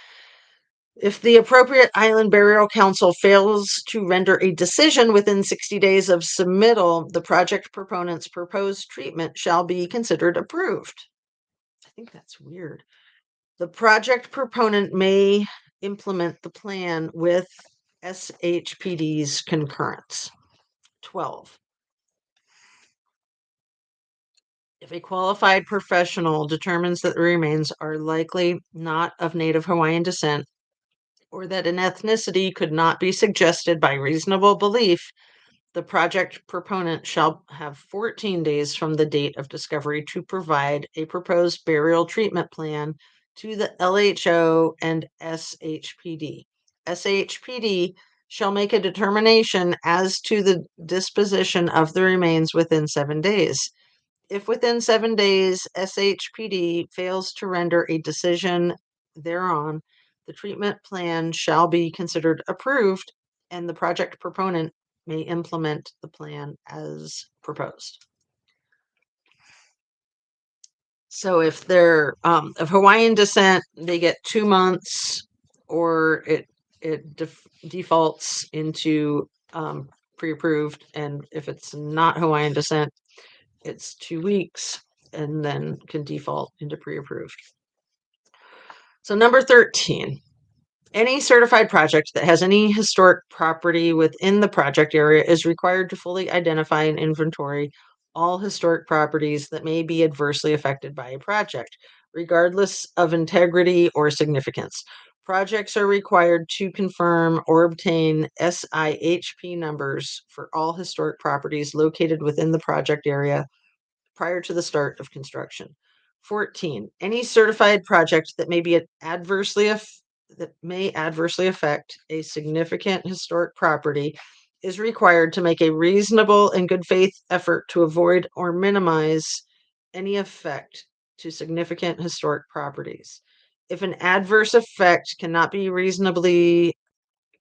If the appropriate Island Burial Council fails to render a decision within 60 days of submittal, the project proponent's proposed treatment shall be considered approved. I think that's weird. The project proponent may implement the plan with SHPD's concurrence. 12. If a qualified professional determines that the remains are likely not of Native Hawaiian descent, or that an ethnicity could not be suggested by reasonable belief, the project proponent shall have 14 days from the date of discovery to provide a proposed burial treatment plan to the LHO and SHPD. SHPD shall make a determination as to the disposition of the remains within 7 days. If within 7 days SHPD fails to render a decision thereon, the treatment plan shall be considered approved and the project proponent may implement the plan as proposed. So if they're of Hawaiian descent, they get 2 months, or it defaults into pre-approved, and if it's not Hawaiian descent, it's 2 weeks and then can default into pre-approved. So number 13, any certified project that has any historic property within the project area is required to fully identify and inventory all historic properties that may be adversely affected by a project, regardless of integrity or significance. Projects are required to confirm or obtain SIHP numbers for all historic properties located within the project area prior to the start of construction. 14, any certified project that may adversely affect a significant historic property is required to make a reasonable and good faith effort to avoid or minimize any effect to significant historic properties. If an adverse effect cannot reasonably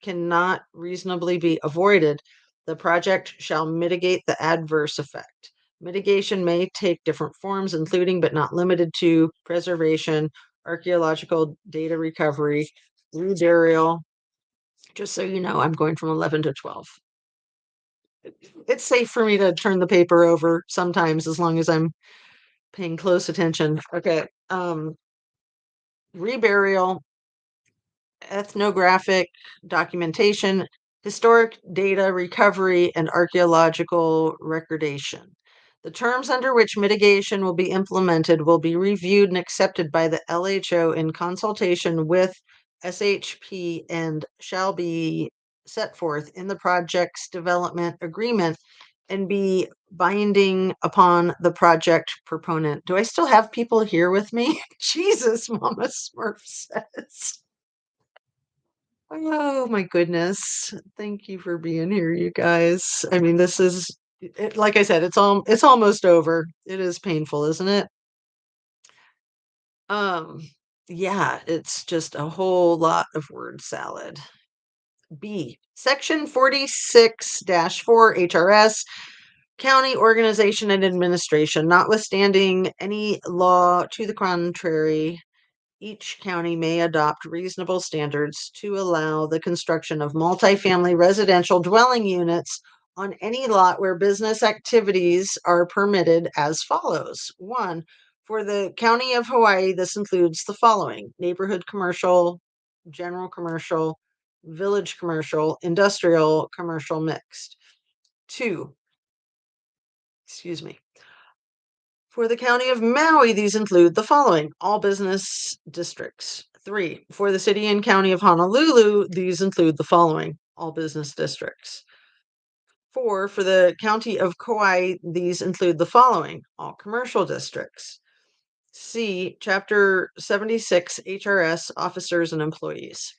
be avoided, the project shall mitigate the adverse effect. Mitigation may take different forms, including but not limited to preservation, archaeological data recovery, reburial. Just so you know, I'm going from 11 to 12. It's safe for me to turn the paper over sometimes, as long as I'm paying close attention. Okay. reburial, ethnographic documentation, historic data recovery, and archaeological recordation. The terms under which mitigation will be implemented will be reviewed and accepted by the LHO in consultation with SHP and shall be set forth in the project's development agreement and be binding upon the project proponent. Do I still have people here with me? Jesus, Mama Smurf says. Oh my goodness. Thank you for being here, you guys. I mean, this is like I said, it's almost over. It is painful, isn't it? Um, yeah, it's just a whole lot of word salad. B, Section 46-4 HRS, County Organization and Administration, notwithstanding any law to the contrary, each county may adopt reasonable standards to allow the construction of multifamily residential dwelling units on any lot where business activities are permitted as follows. One, for the County of Hawaii, this includes the following: neighborhood commercial, general commercial, village commercial, industrial commercial mixed. Two, excuse me. For the County of Maui, these include the following: all business districts. Three, for the City and County of Honolulu, these include the following: all business districts. Four, for the County of Kauai, these include the following: all commercial districts. C, Chapter 76 HRS, officers and employees.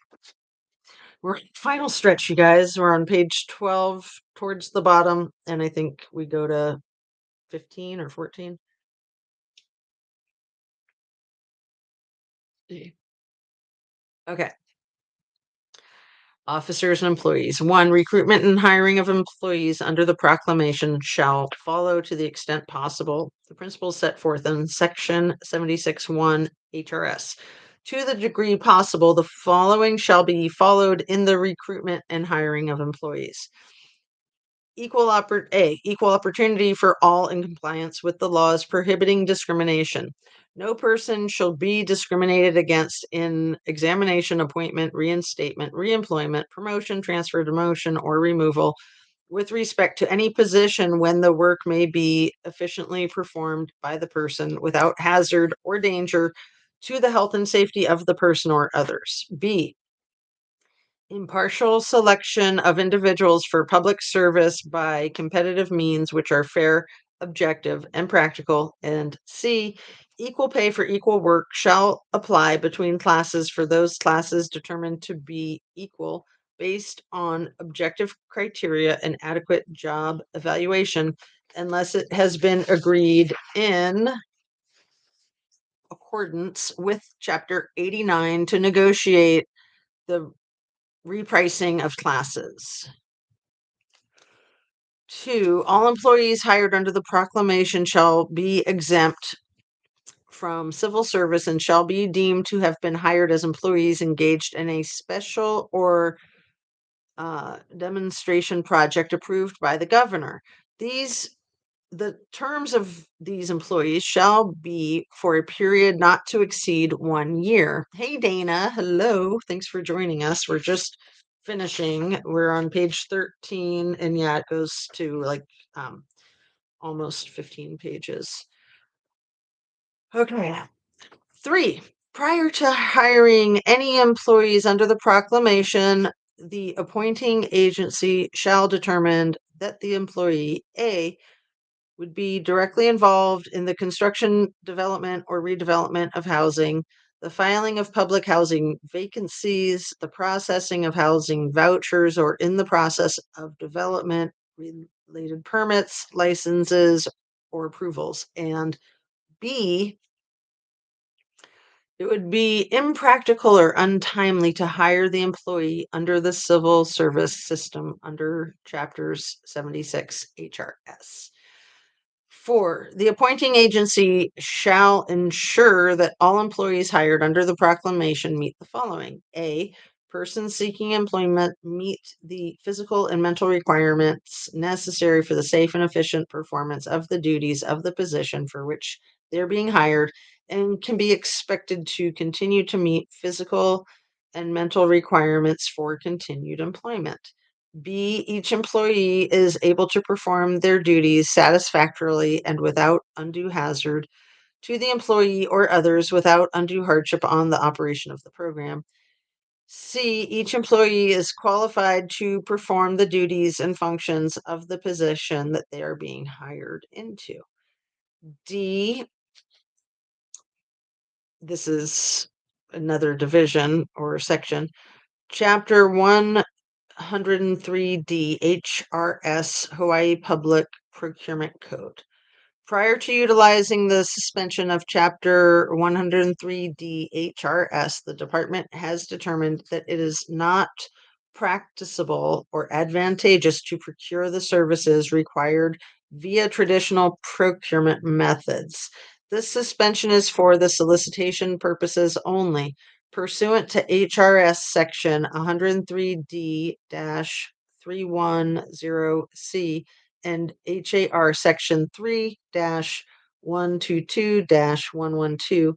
We're final stretch, you guys. We're on page 12 towards the bottom, and I think we go to 15 or 14. Okay. Officers and employees. One, recruitment and hiring of employees under the proclamation shall follow to the extent possible the principles set forth in Section 76(1) HRS. To the degree possible, the following shall be followed in the recruitment and hiring of employees. Equal opportunity for all in compliance with the laws prohibiting discrimination. No person shall be discriminated against in examination, appointment, reinstatement, reemployment, promotion, transfer, demotion, or removal with respect to any position when the work may be efficiently performed by the person without hazard or danger to the health and safety of the person or others. B, impartial selection of individuals for public service by competitive means which are fair, objective, and practical. And C, equal pay for equal work shall apply between classes for those classes determined to be equal based on objective criteria and adequate job evaluation, unless it has been agreed in accordance with Chapter 89 to negotiate the repricing of classes. Two, all employees hired under the proclamation shall be exempt from civil service and shall be deemed to have been hired as employees engaged in a special or demonstration project approved by the governor. The terms of these employees shall be for a period not to exceed 1 year. Hey, Dana. Hello. Thanks for joining us. We're just finishing. We're on page 13, and yeah, it goes to like almost 15 pages. Okay. Three, prior to hiring any employees under the proclamation, the appointing agency shall determine that the employee A would be directly involved in the construction, development, or redevelopment of housing, the filing of public housing vacancies, the processing of housing vouchers, or in the process of development related permits, licenses, or approvals. And B, it would be impractical or untimely to hire the employee under the civil service system under chapters 76 HRS. Four, the appointing agency shall ensure that all employees hired under the proclamation meet the following. A, persons seeking employment meet the physical and mental requirements necessary for the safe and efficient performance of the duties of the position for which they're being hired and can be expected to continue to meet physical and mental requirements for continued employment. B, each employee is able to perform their duties satisfactorily and without undue hazard to the employee or others without undue hardship on the operation of the program. C, each employee is qualified to perform the duties and functions of the position that they are being hired into. D, this is another division or section, Chapter 103D HRS Hawaii Public Procurement Code. Prior to utilizing the suspension of Chapter 103D HRS, the department has determined that it is not practicable or advantageous to procure the services required via traditional procurement methods. This suspension is for the solicitation purposes only, pursuant to HRS Section 103D-310C and HAR Section 3-122-112.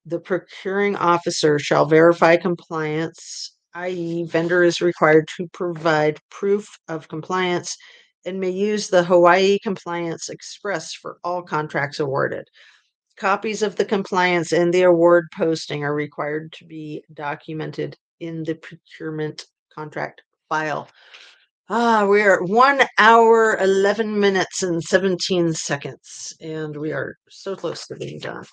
The procuring officer shall verify compliance, i.e., vendor is required to provide proof of compliance and may use the Hawaii Compliance Express for all contracts awarded. Copies of the compliance and the award posting are required to be documented in the procurement contract file. We are at 1 hour, 11 minutes, and 17 seconds, and we are so close to being done.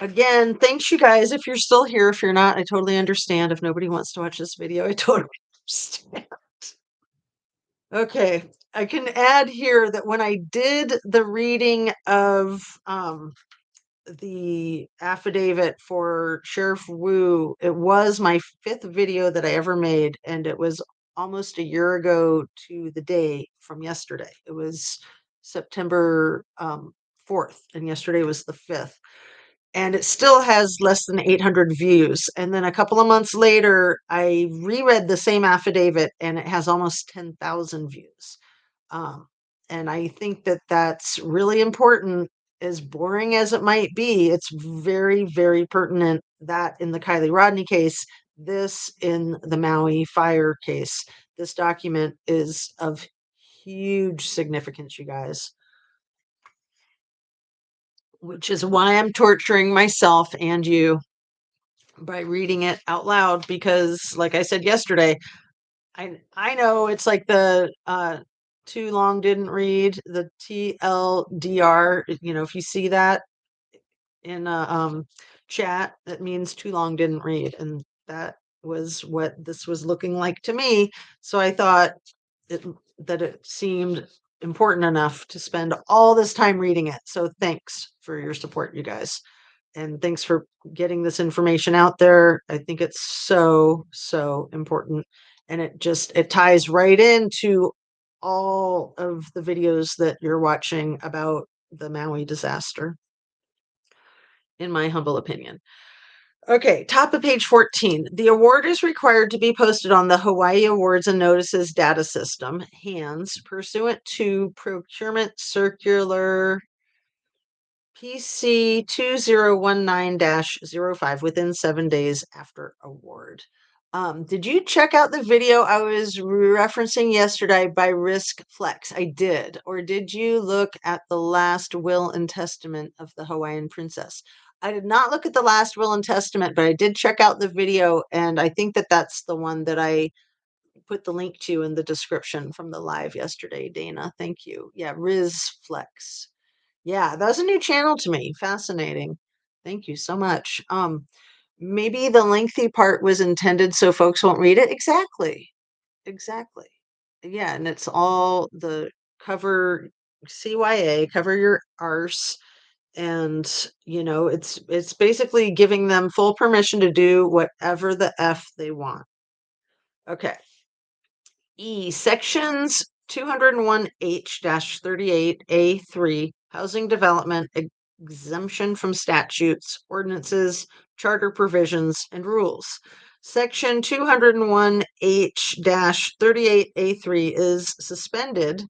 Again, thanks you guys. If you're still here, if you're not, I totally understand. If nobody wants to watch this video, I totally understand. Okay, I can add here that when I did the reading of the affidavit for Sheriff Wu, it was my 5th video that I ever made, and it was almost a year ago to the day from yesterday. It was September 4th, and yesterday was the 5th. And it still has less than 800 views. And then a couple of months later, I reread the same affidavit, and it has almost 10,000 views. And I think that that's really important. As boring as it might be, it's very, very pertinent that in the Kiely Rodni case, this in the Maui fire case, this document is of huge significance, you guys, which is why I'm torturing myself and you by reading it out loud, because like I said yesterday, I know it's like the too long didn't read, the TLDR, if you see that in a chat, that means too long didn't read, and that was what this was looking like to me. So I thought that it seemed important enough to spend all this time reading it. So thanks for your support, you guys. And thanks for getting this information out there. I think it's so, so important. And it ties right into all of the videos that you're watching about the Maui disaster, in my humble opinion. Okay, top of page 14. The award is required to be posted on the Hawaii Awards and Notices Data System, HANS, pursuant to Procurement Circular PC 2019-05 within 7 days after award. Did you check out the video I was referencing yesterday by Risk Flex? I did. Or did you look at the last will and testament of the Hawaiian princess? I did not look at the last will and testament, but I did check out the video, and I think that that's the one that I put the link to in the description from the live yesterday, Dana. Thank you. Yeah, Riz Flex. Yeah, that's a new channel to me. Fascinating. Thank you so much. Maybe the lengthy part was intended so folks won't read it. Exactly. Exactly. Yeah, and it's all the cover CYA, cover your arse, and it's basically giving them full permission to do whatever the F they want. Okay. Sections 201H-38A3, Housing Development Exemption from Statutes, Ordinances, Charter Provisions, and Rules. Section 201H-38A3 is suspended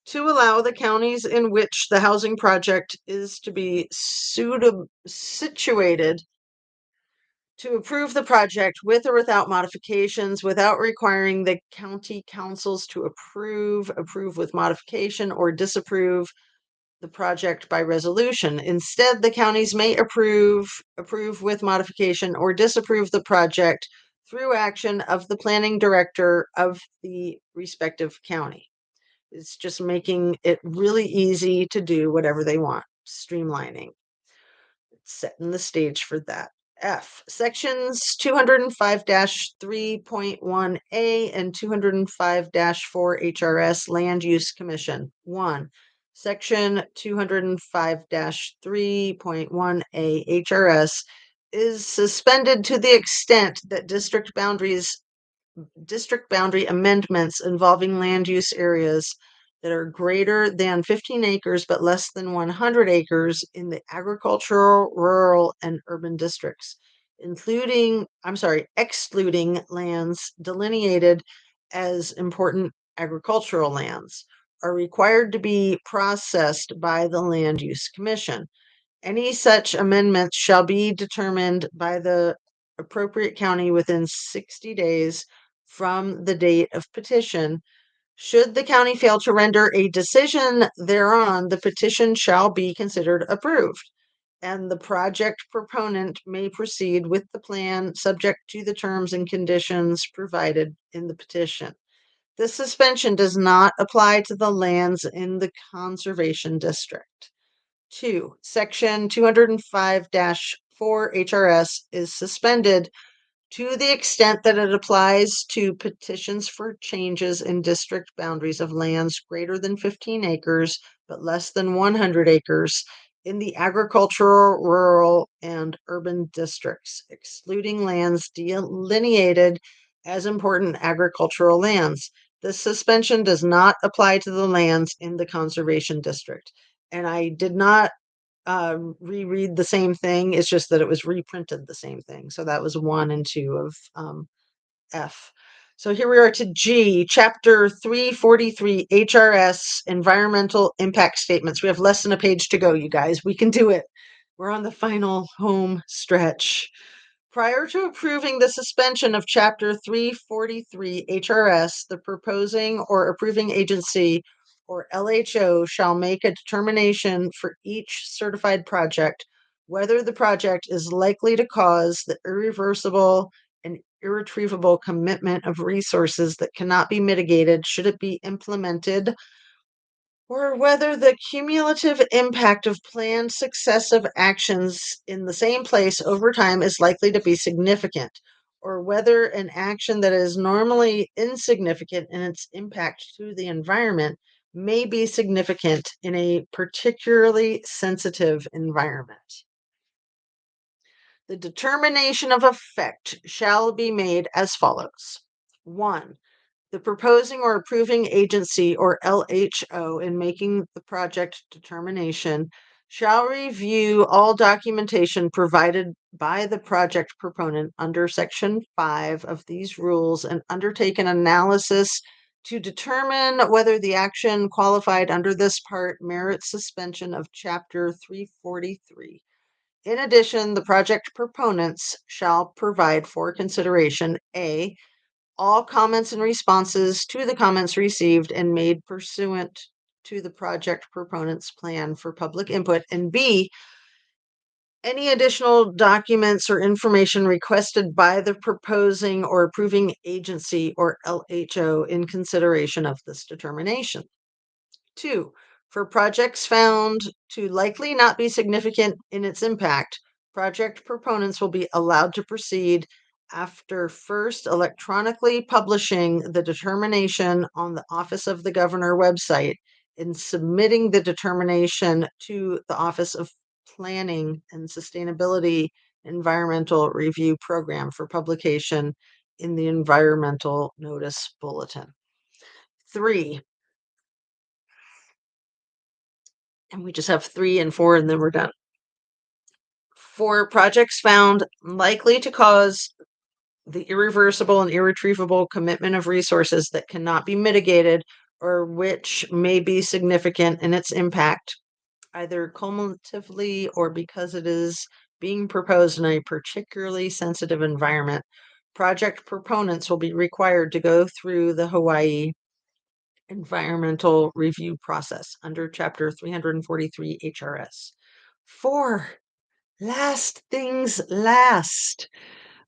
to allow the counties in which the housing project is to be situated to approve the project with or without modifications, without requiring the county councils to approve with modification, or disapprove the project by resolution. Instead, the counties may approve with modification, or disapprove the project through action of the planning director of the respective county. It's just making it really easy to do whatever they want, streamlining, setting the stage for that. F. Sections 205-3.1A and 205-4 HRS Land Use Commission. 1. Section 205-3.1A HRS is suspended to the extent that district boundary amendments involving land use areas that are greater than 15 acres but less than 100 acres in the agricultural, rural, and urban districts, excluding lands delineated as important agricultural lands, are required to be processed by the Land Use Commission. Any such amendments shall be determined by the appropriate county within 60 days from the date of petition. Should the county fail to render a decision thereon, the petition shall be considered approved, and the project proponent may proceed with the plan subject to the terms and conditions provided in the petition. This suspension does not apply to the lands in the conservation district. 2. Section 205-4 HRS is suspended to the extent that it applies to petitions for changes in district boundaries of lands greater than 15 acres but less than 100 acres in the agricultural, rural, and urban districts, excluding lands delineated as important agricultural lands. This suspension does not apply to the lands in the conservation district. And I did not reread the same thing. It's just that it was reprinted the same thing. So that was 1 and 2 of F. So here we are to G, Chapter 343, HRS, Environmental Impact Statements. We have less than a page to go, you guys. We can do it. We're on the final home stretch. Prior to approving the suspension of Chapter 343 HRS, the proposing or approving agency or LHO shall make a determination for each certified project whether the project is likely to cause the irreversible and irretrievable commitment of resources that cannot be mitigated should it be implemented, or whether the cumulative impact of planned successive actions in the same place over time is likely to be significant, or whether an action that is normally insignificant in its impact to the environment may be significant in a particularly sensitive environment. The determination of effect shall be made as follows. 1. The proposing or approving agency or LHO in making the project determination shall review all documentation provided by the project proponent under Section 5 of these rules and undertake an analysis to determine whether the action qualified under this part merits suspension of Chapter 343. In addition, the project proponents shall provide for consideration A, all comments and responses to the comments received and made pursuant to the project proponent's plan for public input, and B, any additional documents or information requested by the proposing or approving agency or LHO in consideration of this determination. 2. For projects found to likely not be significant in its impact, project proponents will be allowed to proceed after first electronically publishing the determination on the Office of the Governor website and submitting the determination to the Office of Planning and Sustainability Environmental Review Program for publication in the Environmental Notice Bulletin. 3. And we just have 3 and 4, and then we're done. For projects found likely to cause the irreversible and irretrievable commitment of resources that cannot be mitigated, or which may be significant in its impact, either cumulatively or because it is being proposed in a particularly sensitive environment. Project proponents will be required to go through the Hawaii environmental review process under Chapter 343 HRS. 4. Last things last.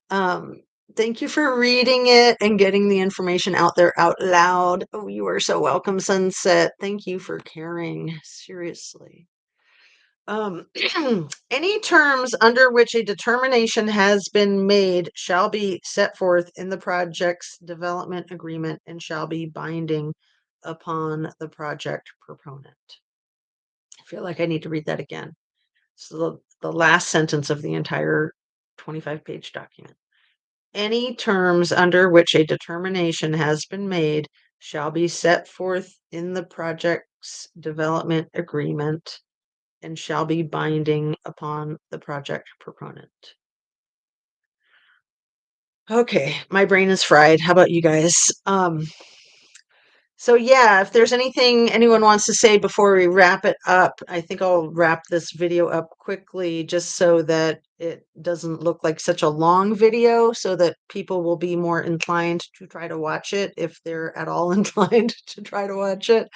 Um, Thank you for reading it and getting the information out there out loud. Oh, you are so welcome, Sunset. Thank you for caring. Seriously. Any terms under which a determination has been made shall be set forth in the project's development agreement and shall be binding upon the project proponent. I feel like I need to read that again. So the last sentence of the entire 25-page document. Any terms under which a determination has been made shall be set forth in the project's development agreement and shall be binding upon the project proponent. Okay, my brain is fried. How about you guys? So yeah, if there's anything anyone wants to say before we wrap it up, I think I'll wrap this video up quickly just so that it doesn't look like such a long video, so that people will be more inclined to try to watch it if they're at all inclined to try to watch it.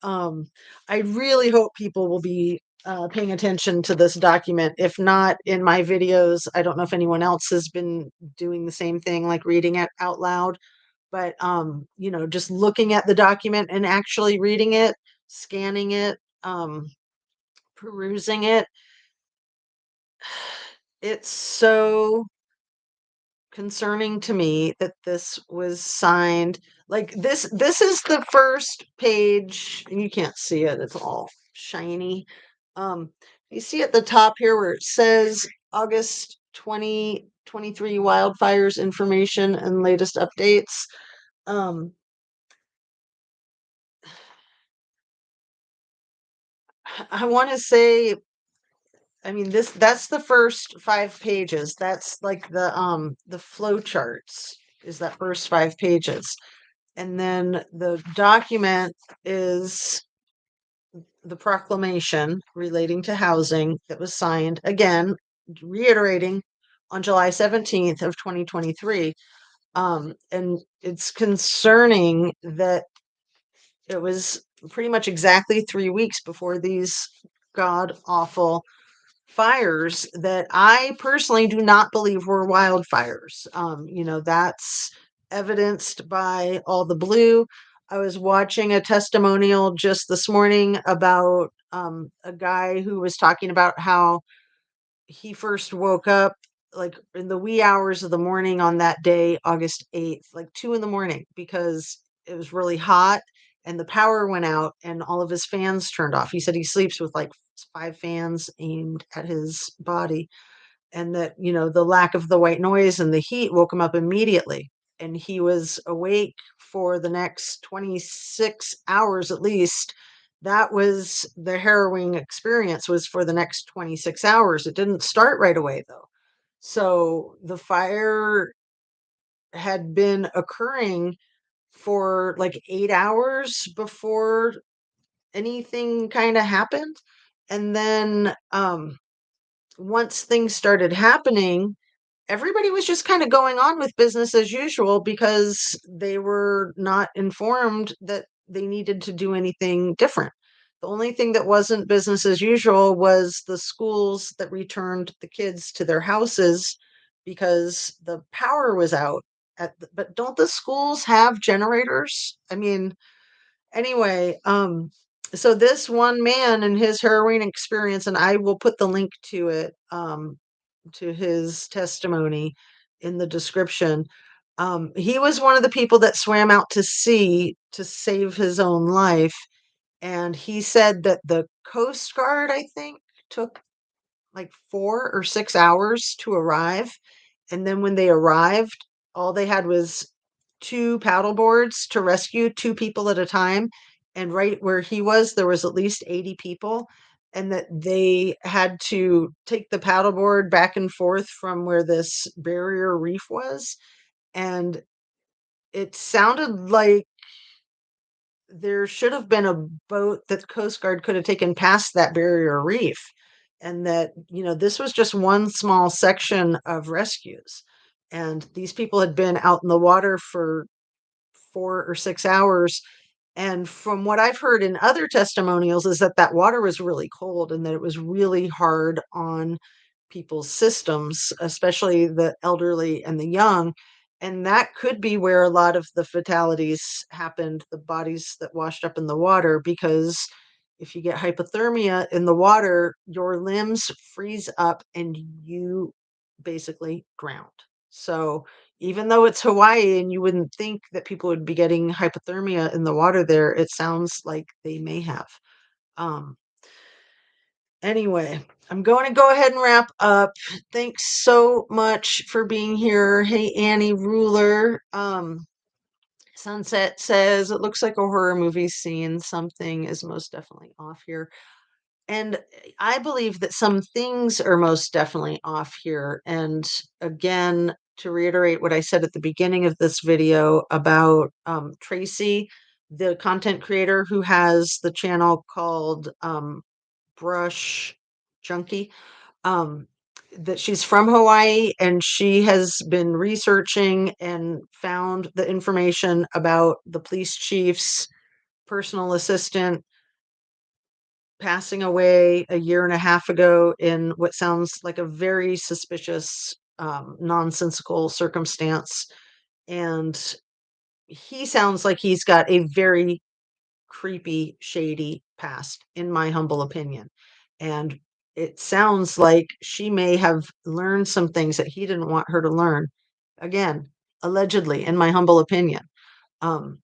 I really hope people will be paying attention to this document. If not in my videos, I don't know if anyone else has been doing the same thing, like reading it out loud. But just looking at the document and actually reading it, scanning it, perusing it, it's so concerning to me that this was signed. Like this is the first page, and you can't see it, it's all shiny. You see at the top here where it says August 2023 wildfires information and latest updates. um I want to say, I mean, that's the first 5 pages. That's like the flow charts is that first 5 pages. And then the document is the proclamation relating to housing that was signed, again, reiterating, on July 17th of 2023. And it's concerning that it was pretty much exactly 3 weeks before these god awful fires that I personally do not believe were wildfires. That's evidenced by all the blue. I was watching a testimonial just this morning about a guy who was talking about how he first woke up like in the wee hours of the morning on that day, August 8th, like 2 in the morning, because it was really hot and the power went out and all of his fans turned off. He said he sleeps with like 5 fans aimed at his body, and that, the lack of the white noise and the heat woke him up immediately. And he was awake for the next 26 hours at least. That was the harrowing experience, was for the next 26 hours. It didn't start right away though. So the fire had been occurring for like 8 hours before anything kind of happened. And then once things started happening, everybody was just kind of going on with business as usual because they were not informed that they needed to do anything different. The only thing that wasn't business as usual was the schools that returned the kids to their houses because the power was out. But don't the schools have generators? I mean, anyway, so this one man and his harrowing experience, and I will put the link to it, to his testimony in the description. He was one of the people that swam out to sea to save his own life. And he said that the Coast Guard, I think, took like 4 or 6 hours to arrive. And then when they arrived, all they had was 2 paddle boards to rescue 2 people at a time. And right where he was, there was at least 80 people. And that they had to take the paddleboard back and forth from where this barrier reef was. And it sounded like there should have been a boat that the Coast Guard could have taken past that barrier reef. And that, this was just one small section of rescues. And these people had been out in the water for 4 or 6 hours. And from what I've heard in other testimonials is that that water was really cold and that it was really hard on people's systems, especially the elderly and the young. And that could be where a lot of the fatalities happened, the bodies that washed up in the water, because if you get hypothermia in the water, your limbs freeze up and you basically drown. So even though it's Hawaii and you wouldn't think that people would be getting hypothermia in the water there, it sounds like they may have. Um, Anyway, I'm going to go ahead and wrap up. Thanks so much for being here. Hey, Annie Ruler. Sunset says it looks like a horror movie scene. Something is most definitely off here. And I believe that some things are most definitely off here. And again, to reiterate what I said at the beginning of this video about Tracy, the content creator who has the channel called Brush Junkie, um, that she's from Hawaii and she has been researching and found the information about the police chief's personal assistant passing away a year and a half ago in what sounds like a very suspicious, nonsensical circumstance. And he sounds like he's got a very creepy, shady past, in my humble opinion. And it sounds like she may have learned some things that he didn't want her to learn. Again, allegedly, in my humble opinion. Um,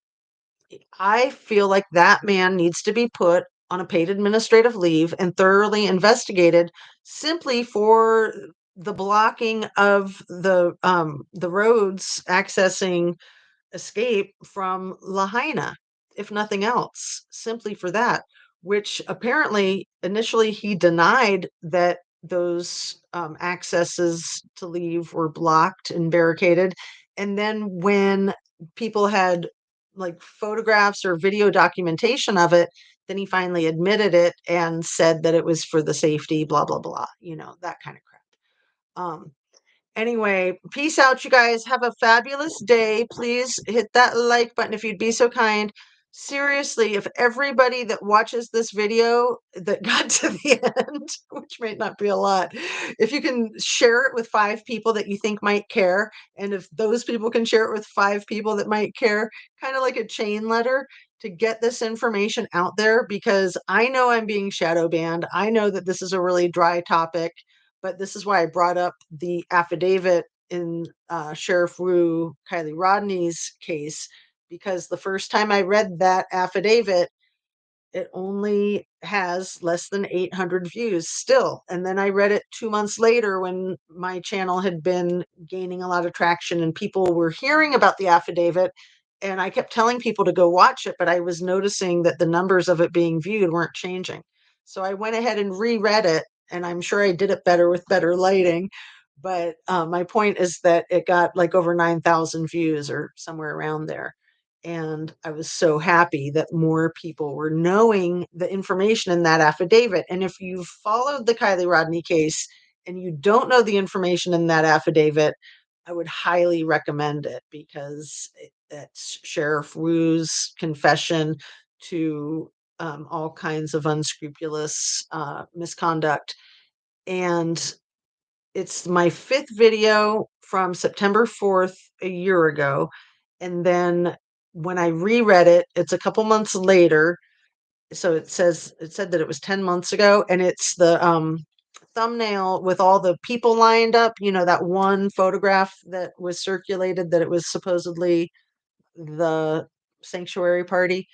I feel like that man needs to be put on a paid administrative leave and thoroughly investigated simply for the blocking of the roads accessing escape from Lahaina, if nothing else, simply for that, which apparently initially he denied that those accesses to leave were blocked and barricaded. And then when people had like photographs or video documentation of it, then he finally admitted it and said that it was for the safety, blah, blah, blah, that kind of crap. Um, Anyway, peace out, you guys. Have a fabulous day. Please hit that like button if you'd be so kind. Seriously, if everybody that watches this video that got to the end, which may not be a lot, if you can share it with 5 people that you think might care, and if those people can share it with 5 people that might care, kind of like a chain letter to get this information out there, because I know I'm being shadow banned. I know that this is a really dry topic, but this is why I brought up the affidavit in Sheriff Kiely Rodni's case, because the first time I read that affidavit, it only has less than 800 views still. And then I read it 2 months later when my channel had been gaining a lot of traction and people were hearing about the affidavit. And I kept telling people to go watch it, but I was noticing that the numbers of it being viewed weren't changing. So I went ahead and reread it, and I'm sure I did it better with better lighting. But my point is that it got like over 9,000 views or somewhere around there. And I was so happy that more people were knowing the information in that affidavit. And if you've followed the Kiely Rodni case and you don't know the information in that affidavit, I would highly recommend it, because it's Sheriff Wu's confession to all kinds of unscrupulous misconduct. And it's my 5th video from September 4th, a year ago. And then when I reread it, it's a couple months later. So it said that it was 10 months ago, and it's the thumbnail with all the people lined up, that one photograph that was circulated that it was supposedly the sanctuary party.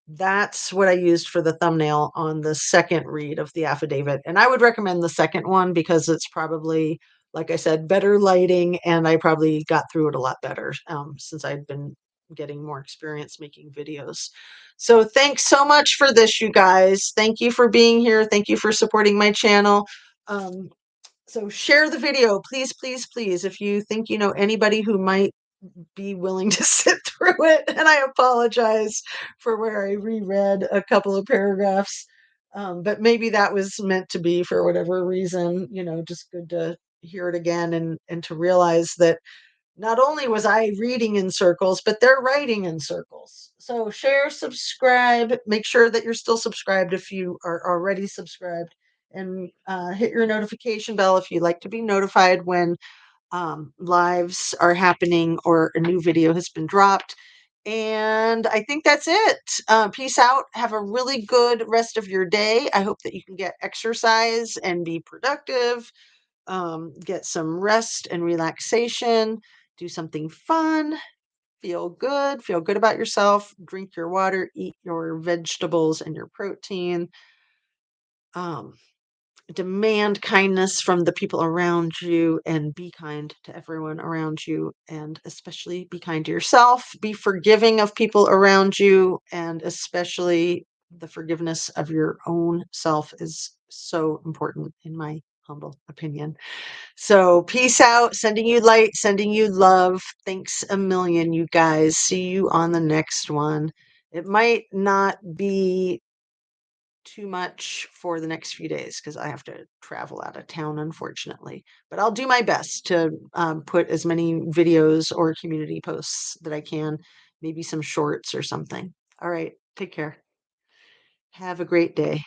That's what I used for the thumbnail on the second read of the affidavit. And I would recommend the second one because it's probably, like I said, better lighting, and I probably got through it a lot better since I'd been getting more experience making videos. So thanks so much for this, you guys. Thank you for being here. Thank you for supporting my channel. So share the video, please, please, please. If you think you know anybody who might be willing to sit through it. And I apologize for where I reread a couple of paragraphs. But maybe that was meant to be for whatever reason, just good to hear it again and to realize that not only was I reading in circles, but they're writing in circles. So share, subscribe, make sure that you're still subscribed if you are already subscribed, and hit your notification bell if you'd like to be notified when lives are happening or a new video has been dropped. And I think that's it. Peace out. Have a really good rest of your day. I hope that you can get exercise and be productive, get some rest and relaxation, do something fun, feel good about yourself, drink your water, eat your vegetables and your protein. Um, Demand kindness from the people around you and be kind to everyone around you, and especially be kind to yourself. Be forgiving of people around you, and especially the forgiveness of your own self is so important, in my humble opinion. So, peace out, sending you light, sending you love. Thanks a million, you guys. See you on the next one. It might not be too much for the next few days because I have to travel out of town, unfortunately. But I'll do my best to put as many videos or community posts that I can, maybe some shorts or something. All right. Take care. Have a great day.